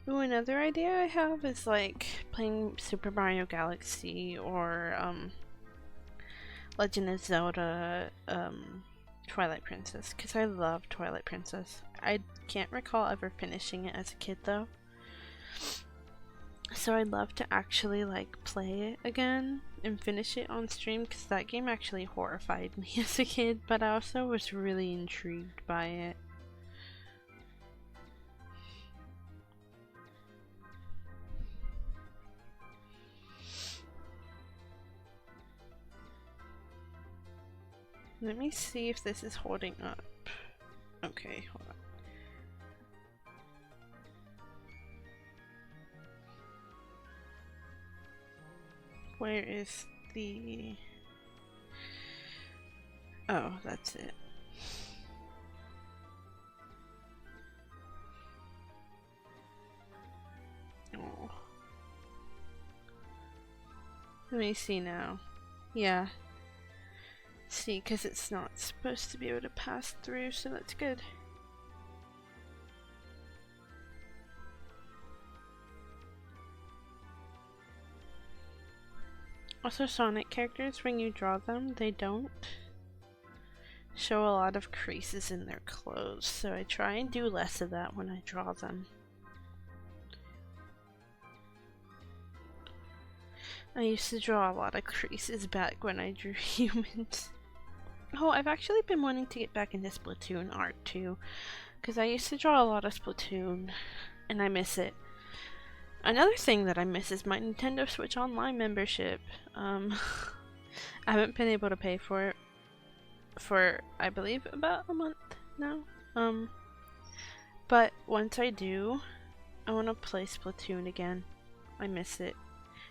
Ooh, another idea I have is like playing Super Mario Galaxy or Legend of Zelda Twilight Princess, because I love Twilight Princess. I can't recall ever finishing it as a kid though. So I'd love to actually like play it again and finish it on stream, because that game actually horrified me as a kid, but I also was really intrigued by it. Let me see if this is holding up. Okay, hold on. Where is the... Oh, that's it. Oh. Let me see now. Yeah. See, because it's not supposed to be able to pass through, so that's good. Also, Sonic characters, when you draw them, they don't show a lot of creases in their clothes, so I try and do less of that when I draw them. I used to draw a lot of creases back when I drew humans. Oh, I've actually been wanting to get back into Splatoon art too, because I used to draw a lot of Splatoon, and I miss it. Another thing that I miss is my Nintendo Switch Online membership. I haven't been able to pay for it for, I believe, about a month now. But once I do, I want to play Splatoon again. I miss it.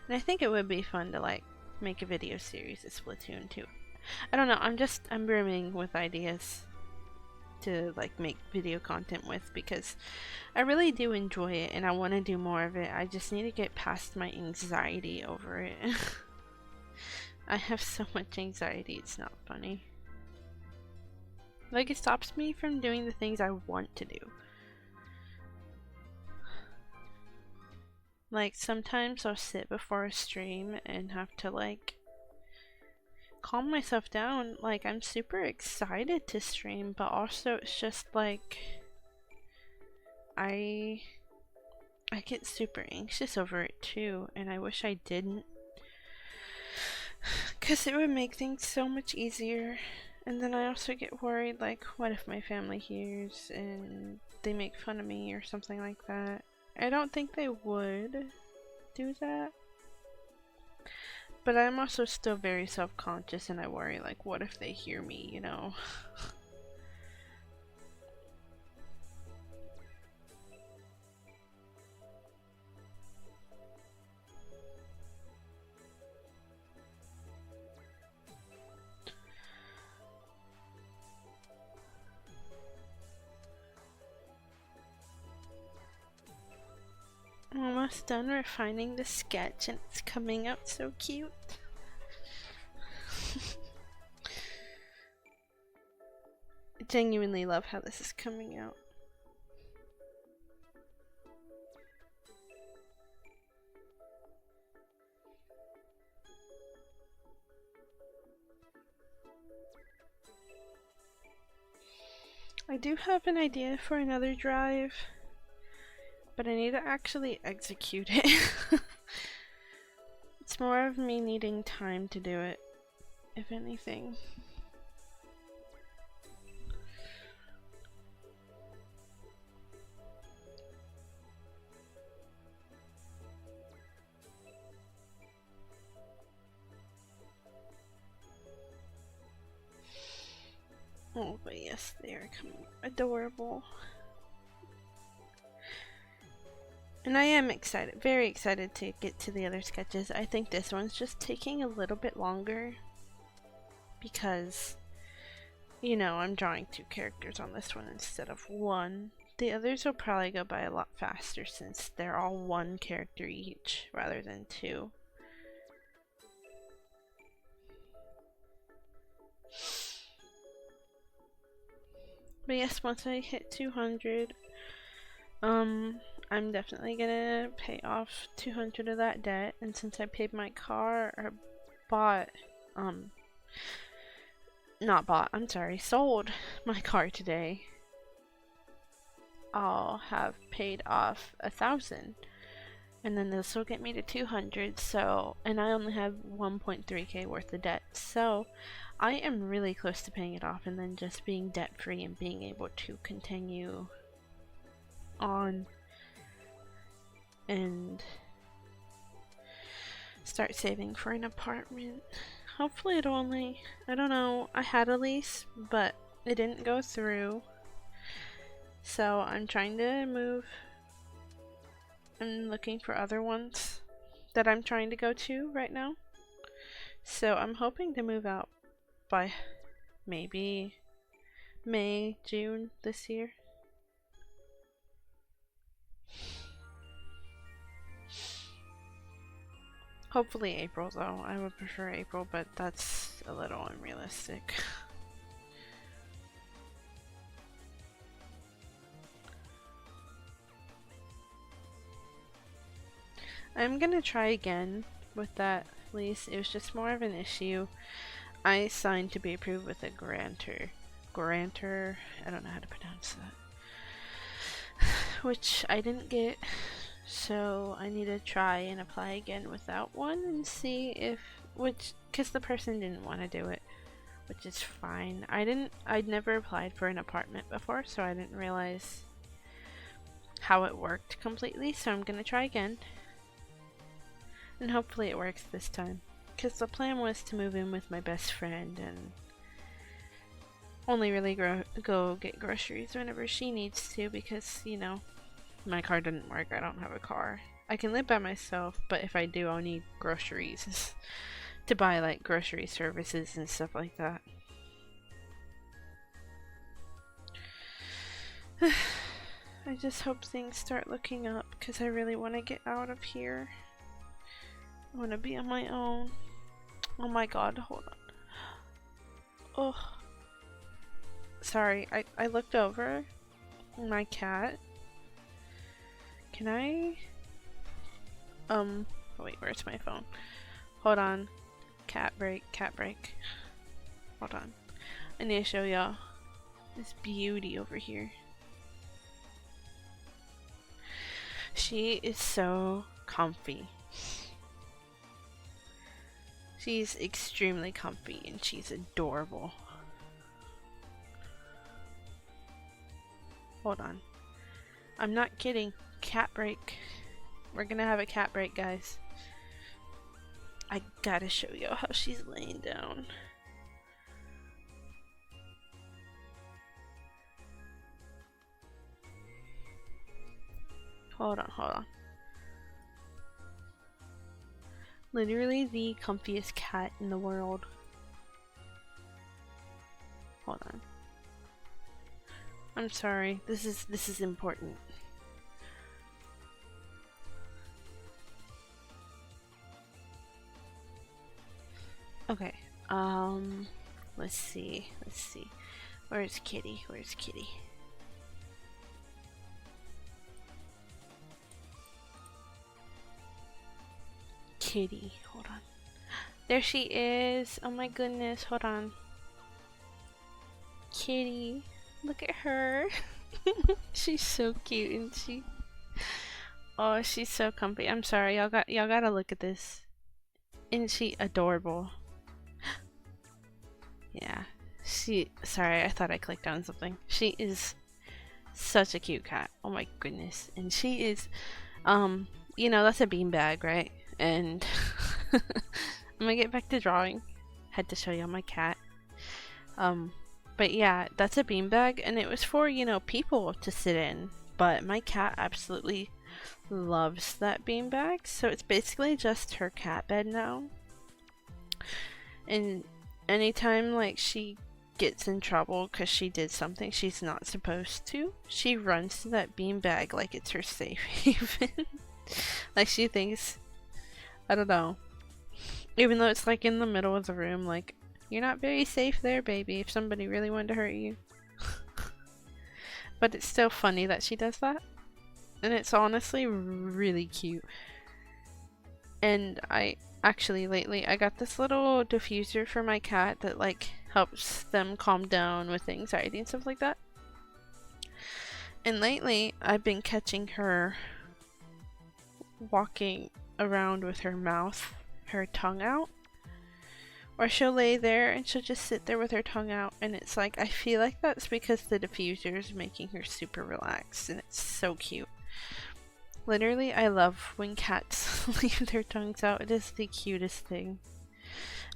And I think it would be fun to like make a video series of Splatoon too. I don't know, I'm brimming with ideas to like make video content with, because I really do enjoy it and I want to do more of it. I just need to get past my anxiety over it. I have so much anxiety, it's not funny. Like, it stops me from doing the things I want to do. Like, sometimes I'll sit before a stream and have to like calm myself down. Like, I'm super excited to stream, but also it's just like I get super anxious over it too, and I wish I didn't, because it would make things so much easier. And then I also get worried, like, what if my family hears and they make fun of me or something like that? I don't think they would do that, but I'm also still very self-conscious, and I worry, like, what if they hear me, you know? I'm almost done refining the sketch and it's coming out so cute. I genuinely love how this is coming out. I do have an idea for another drive, but I need to actually execute it. It's more of me needing time to do it, if anything. Oh, but yes, they are coming adorable. And I am excited, very excited to get to the other sketches. I think this one's just taking a little bit longer because, you know, I'm drawing 2 characters on this one instead of 1. The others will probably go by a lot faster since they're all 1 character each rather than 2. But yes, once I hit 200, I'm definitely gonna pay off 200 of that debt, and since I paid my car, or sold my car today, I'll have paid off 1,000, and then this will get me to 200, so, and I only have 1.3k worth of debt, so I am really close to paying it off and then just being debt free and being able to continue on and start saving for an apartment. Hopefully it'll only, I don't know, I had a lease, but it didn't go through. So I'm trying to move. I'm looking for other ones that I'm trying to go to right now. So I'm hoping to move out by maybe May, June this year. Hopefully April though. I would prefer April, but that's a little unrealistic. I'm gonna try again with that lease. It was just more of an issue. I signed to be approved with a grantor. I don't know how to pronounce that. Which I didn't get. So I need to try and apply again without one and see if, because the person didn't want to do it, which is fine. I'd never applied for an apartment before, so I didn't realize how it worked completely, so I'm gonna try again. And hopefully it works this time. Because the plan was to move in with my best friend and only really go get groceries whenever she needs to, because, you know, my car didn't work. I don't have a car. I can live by myself, but if I do, I'll need groceries to buy like grocery services and stuff like that. I just hope things start looking up because I really want to get out of here. I want to be on my own. Oh my god, hold on. Oh. Sorry, I looked over my cat. Can I? Wait, where's my phone? Hold on. Cat break. Hold on. I need to show y'all this beauty over here. She is so comfy. She's extremely comfy and she's adorable. Hold on. I'm not kidding. Cat break. We're gonna have a cat break, guys. I gotta show you how she's laying down. Hold on. Literally the comfiest cat in the world. Hold on. I'm sorry. This is important. Okay. Let's see. Where's Kitty? Kitty, hold on. There she is. Oh my goodness, hold on. Kitty, look at her. She's so cute, isn't she? Oh, she's so comfy. I'm sorry, y'all gotta look at this. Isn't she adorable? Yeah. Sorry, I thought I clicked on something. She is such a cute cat. Oh my goodness. And she is, you know, that's a beanbag, right? And I'm gonna get back to drawing. Had to show y'all my cat. But yeah, that's a beanbag, and it was for, you know, people to sit in. But my cat absolutely loves that beanbag, so it's basically just her cat bed now. And anytime like she gets in trouble because she did something she's not supposed to, she runs to that beanbag like it's her safe haven. Like she thinks, I don't know, even though it's like in the middle of the room, like, you're not very safe there, baby, if somebody really wanted to hurt you. But it's still funny that she does that, and it's honestly really cute. And I actually lately I got this little diffuser for my cat that like helps them calm down with anxiety and stuff like that. And lately I've been catching her walking around with her tongue out, or she'll lay there and she'll just sit there with her tongue out, and it's like, I feel like that's because the diffuser is making her super relaxed, and it's so cute. Literally, I love when cats leave their tongues out. It is the cutest thing.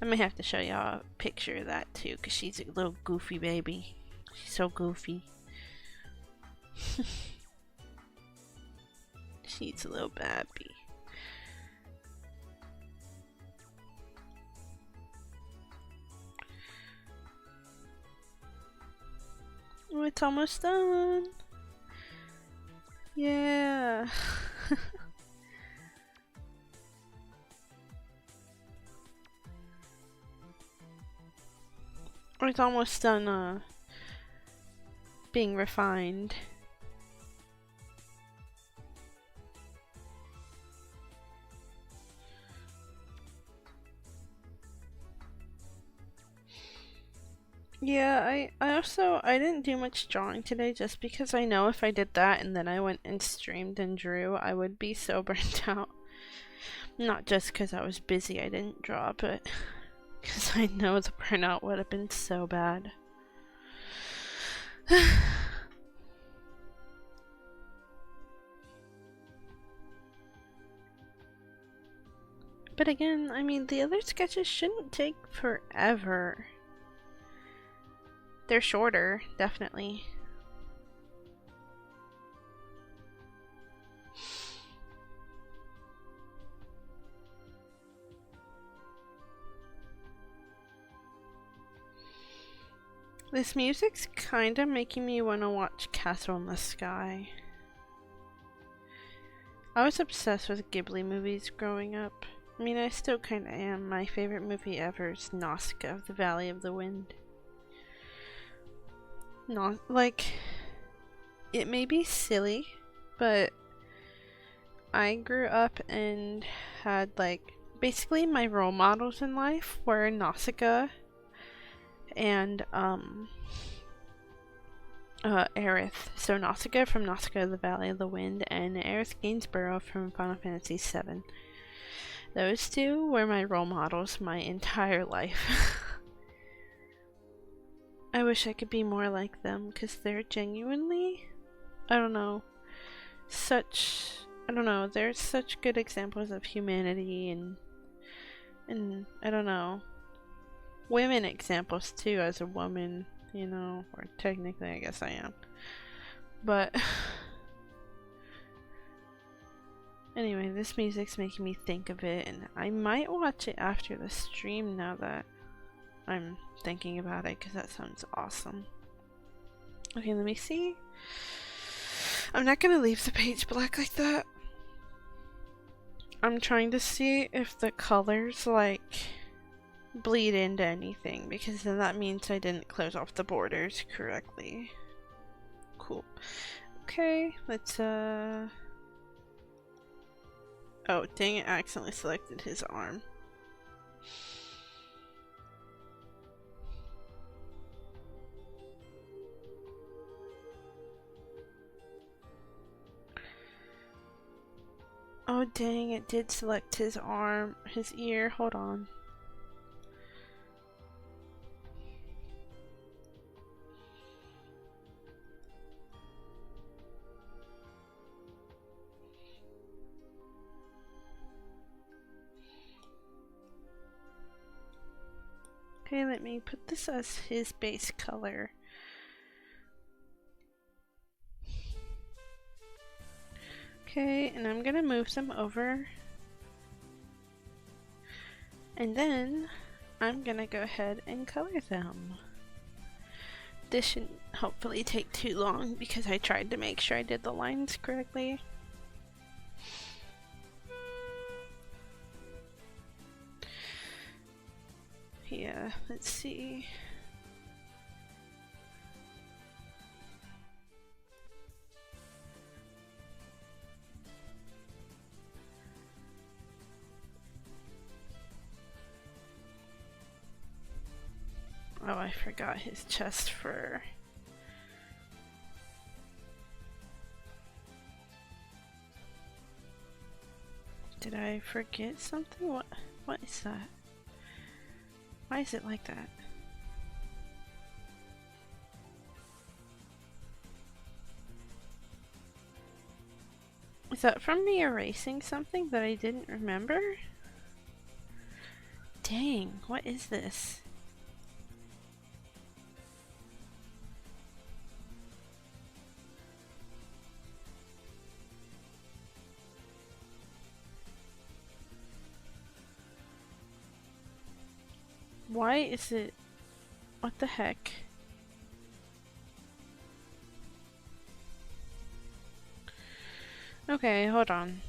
I may have to show y'all a picture of that too, because she's a little goofy baby. She's so goofy. She's a little baby. it's almost done. Yeah. It's almost done being refined. Yeah, I didn't do much drawing today just because I know if I did that and then I went and streamed and drew, I would be so burnt out. Not just because I was busy I didn't draw, but because I know the burnout would have been so bad. But again, I mean, the other sketches shouldn't take forever. They're shorter, definitely. This music's kinda making me want to watch Castle in the Sky. I was obsessed with Ghibli movies growing up. I mean, I still kinda am. My favorite movie ever is Nausicaa of the Valley of the Wind. Not like, it may be silly, but I grew up and had like, basically my role models in life were Nausicaa and Aerith. So Nausicaa from Nausicaa of the Valley of the Wind and Aerith Gainsborough from Final Fantasy VII. Those two were my role models my entire life. I wish I could be more like them because they're genuinely, I don't know, they're such good examples of humanity and I don't know, women examples too as a woman, you know, or technically I guess I am. But anyway, this music's making me think of it and I might watch it after the stream now that I'm thinking about it because that sounds awesome. Okay, let me see. I'm not gonna leave the page black like that. I'm trying to see if the colors like bleed into anything because then that means I didn't close off the borders correctly. Cool. Okay, let's oh dang it, I accidentally selected his arm. Oh dang, it did select his arm, his ear, hold on. Okay, let me put this as his base color. Okay, and I'm gonna move them over. And then I'm gonna go ahead and color them. This shouldn't hopefully take too long because I tried to make sure I did the lines correctly. Yeah, let's see. Oh, I forgot his chest fur. Did I forget something? What is that? Why is it like that? Is that from me erasing something that I didn't remember? Dang, what is this? Why is it... What the heck? Okay, hold on.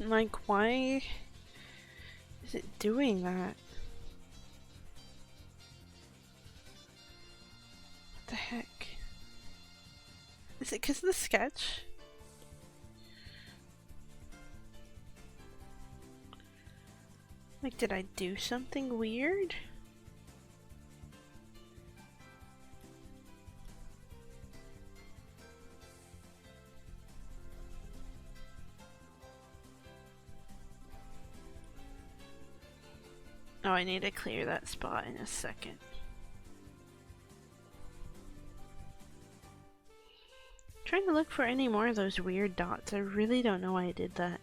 Like, why is it doing that? What the heck? Is it because of the sketch? Like, did I do something weird? Oh, I need to clear that spot in a second. Trying to look for any more of those weird dots. I really don't know why I did that.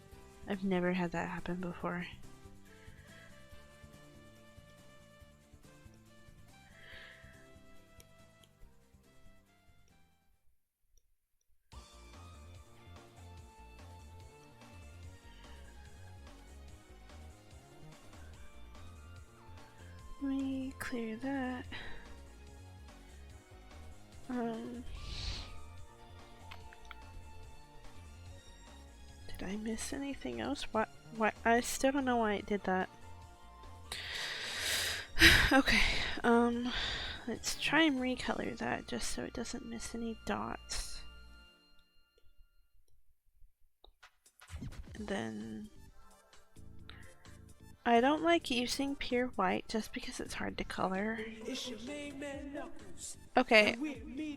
I've never had that happen before. Let me clear that. Did I miss anything else? What? I still don't know why I did that. Okay, let's try and recolor that just so it doesn't miss any dots. And then I don't like using pure white just because it's hard to color. Okay,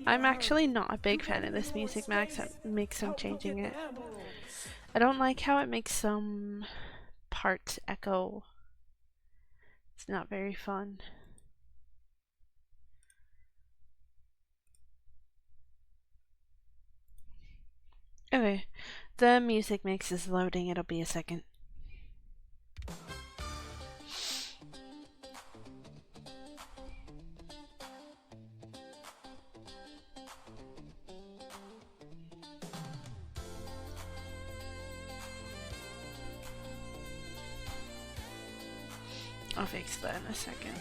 I'm actually not a big fan of this music, Max. That makes some changing it. I don't like how it makes some parts echo. It's not very fun. Okay, the music mix is loading. It'll be a second. I'll fix that in a second.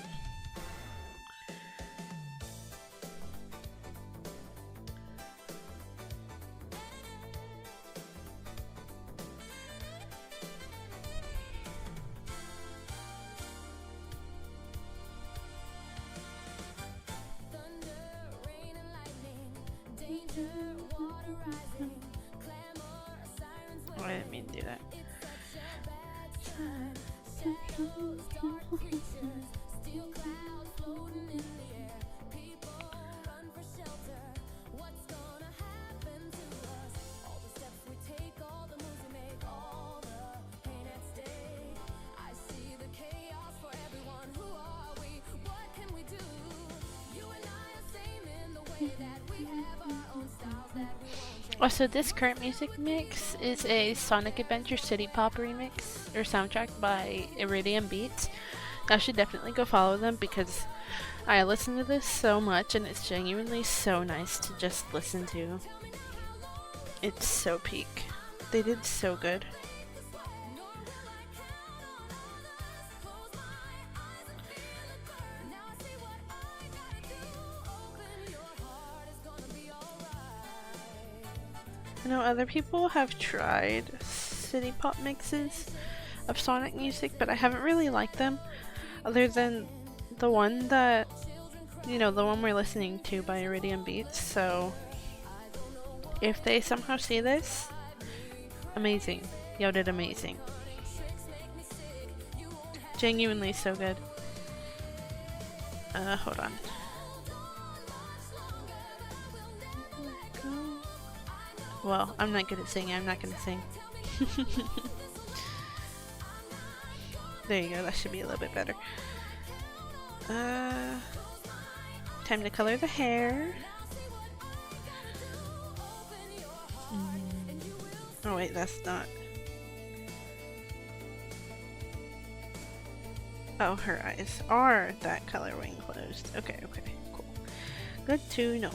Oh, I didn't mean to do that. Also, this current music mix is a Sonic Adventure City Pop remix or soundtrack by Iridium Beats. I should definitely go follow them because I listen to this so much and it's genuinely so nice to just listen to. It's so peak. They did so good. I know other people have tried city pop mixes of Sonic music, but I haven't really liked them other than the one that, you know, the one we're listening to by Iridium Beats. So if they somehow see this, amazing. Y'all did amazing. Genuinely so good. Hold on. Well, I'm not good at singing. I'm not gonna sing. There you go. That should be a little bit better. Time to color the hair. Oh wait, that's not. Oh, her eyes are that color when closed. Okay, okay, cool. Good to know.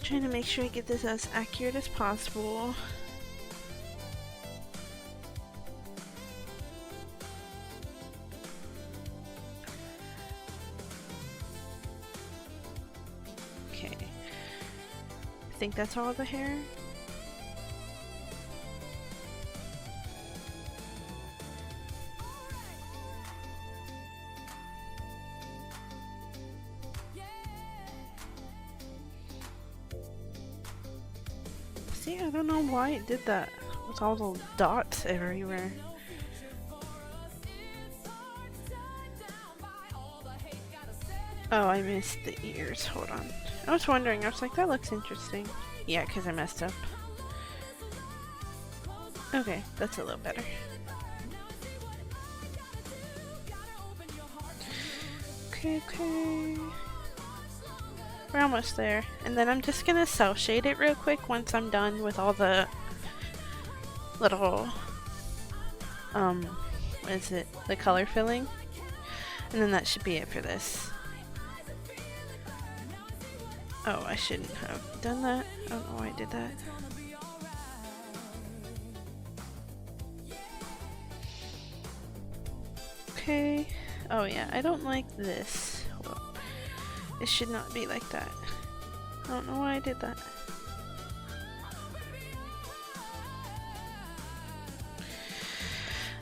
Trying to make sure I get this as accurate as possible. Okay. I think that's all the hair. See, I don't know why it did that with all the dots everywhere. Oh, I missed the ears. Hold on. I was wondering, I was like, that looks interesting. Yeah, because I messed up. Okay, that's a little better. Okay. We're almost there. And then I'm just gonna self shade it real quick once I'm done with all the little, what is it? The color filling. And then that should be it for this. Oh, I shouldn't have done that. I don't know why I did that. Okay. Oh yeah, I don't like this. Hold on. It should not be like that. I don't know why I did that.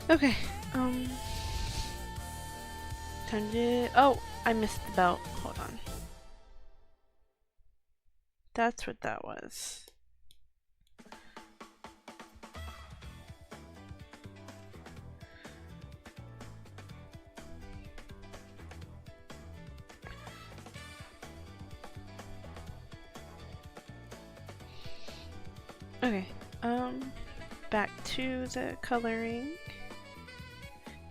Okay. Time to... Oh, I missed the belt. Hold on. That's what that was. Okay, back to the coloring.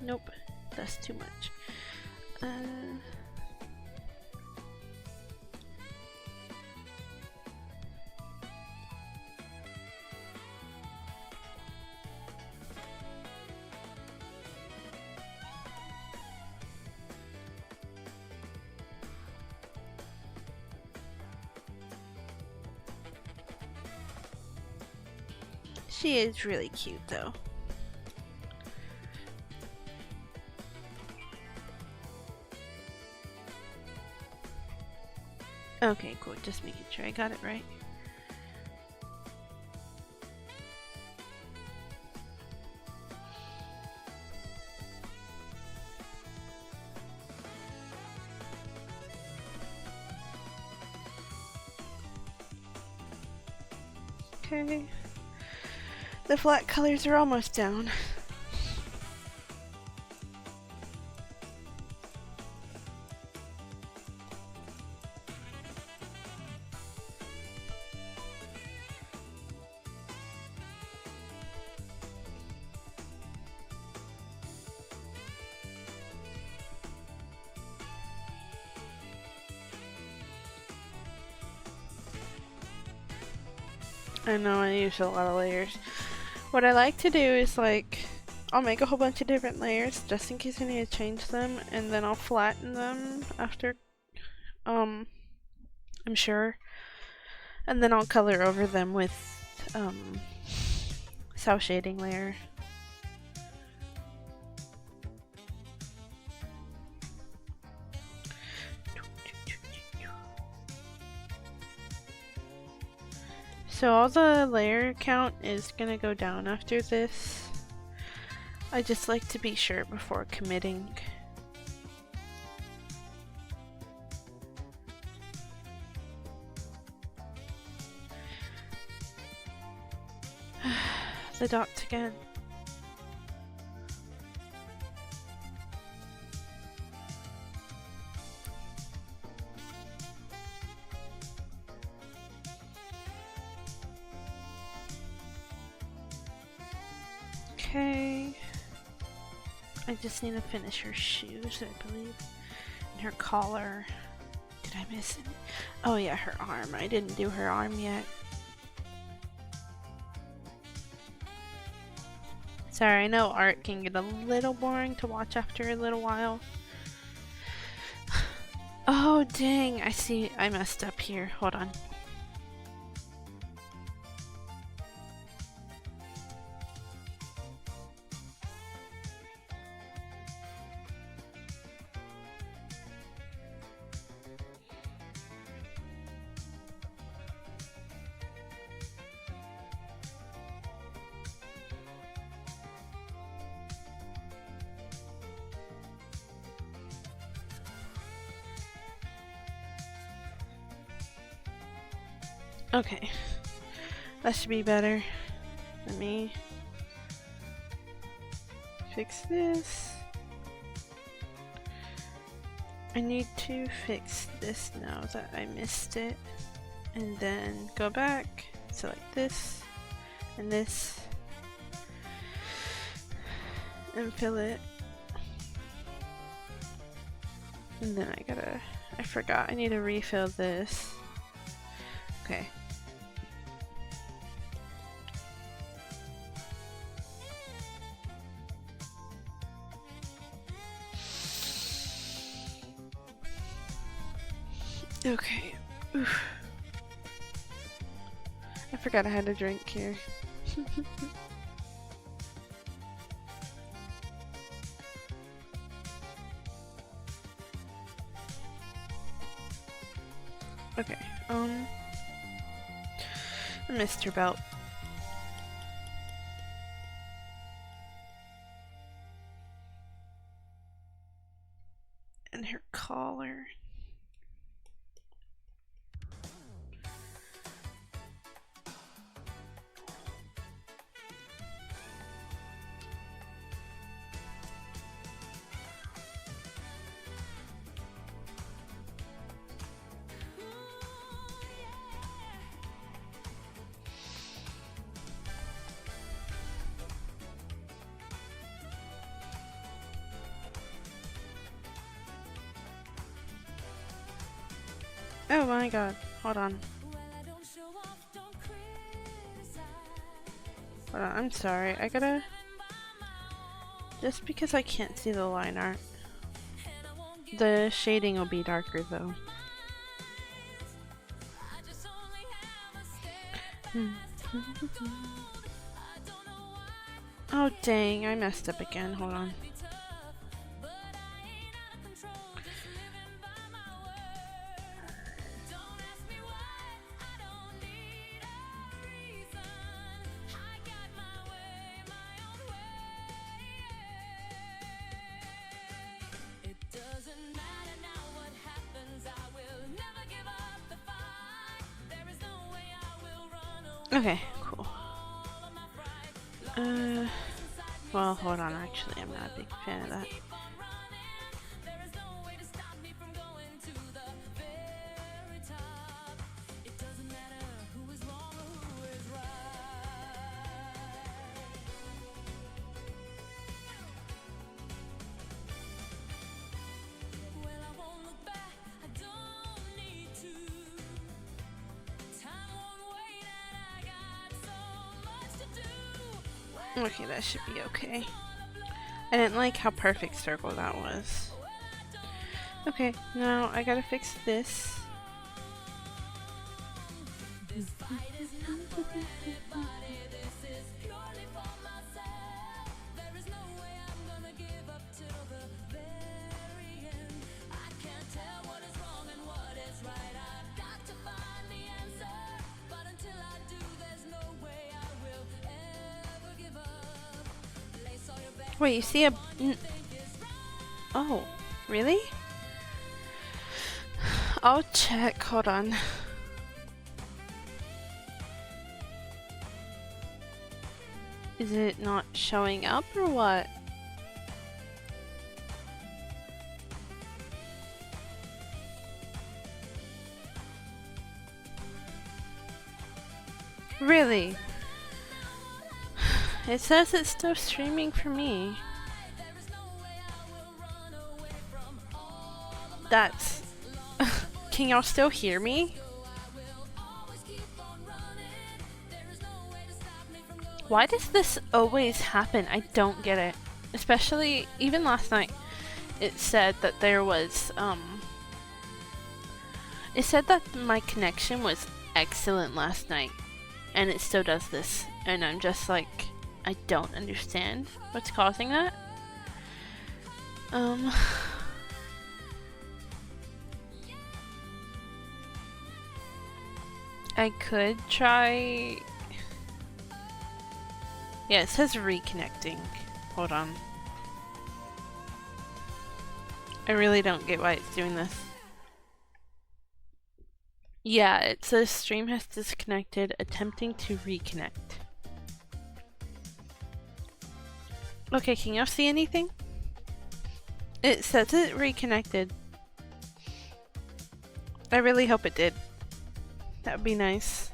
Nope, that's too much. She is really cute though. Okay, cool. Just making sure I got it right. Okay. The flat colors are almost down. I know I use a lot of layers. What I like to do is like, I'll make a whole bunch of different layers just in case I need to change them, and then I'll flatten them after, I'm sure. And then I'll color over them with, cell shading layer. So all the layer count is gonna go down after this. I just like to be sure before committing. The dots again. Okay, I just need to finish her shoes, I believe, and her collar. Did I miss it? Oh yeah, her arm. I didn't do her arm yet. Sorry, I know art can get a little boring to watch after a little while. Oh dang, I see I messed up here. Hold on. Okay, that should be better. Let me fix this. I need to fix this now that I missed it, and then go back, select this and this, and fill it. And then I forgot, I need to refill this. Okay. Okay. Oof. I forgot I had a drink here. Okay, Mr. Belt. And her collar. Oh my god, hold on. Hold on, I'm sorry, I gotta... Just because I can't see the line art. The shading will be darker though. Oh dang, I messed up again, hold on. Okay, cool. Well, hold on, actually, I'm not a big fan of that. Okay, that should be okay. I didn't like how perfect circle that was. Okay, now I gotta fix this. Wait, you see a... Oh, really? I'll check, hold on. Is it not showing up or what? Really? It says it's still streaming for me. That's... Can y'all still hear me? Why does this always happen? I don't get it. Especially, even last night, it said that there was, it said that my connection was excellent last night, and it still does this. And I'm just like, I don't understand what's causing that. I could try... Yeah, it says reconnecting. Hold on. I really don't get why it's doing this. Yeah, it says stream has disconnected, attempting to reconnect. Okay, can y'all see anything? It says it reconnected. I really hope it did. That would be nice.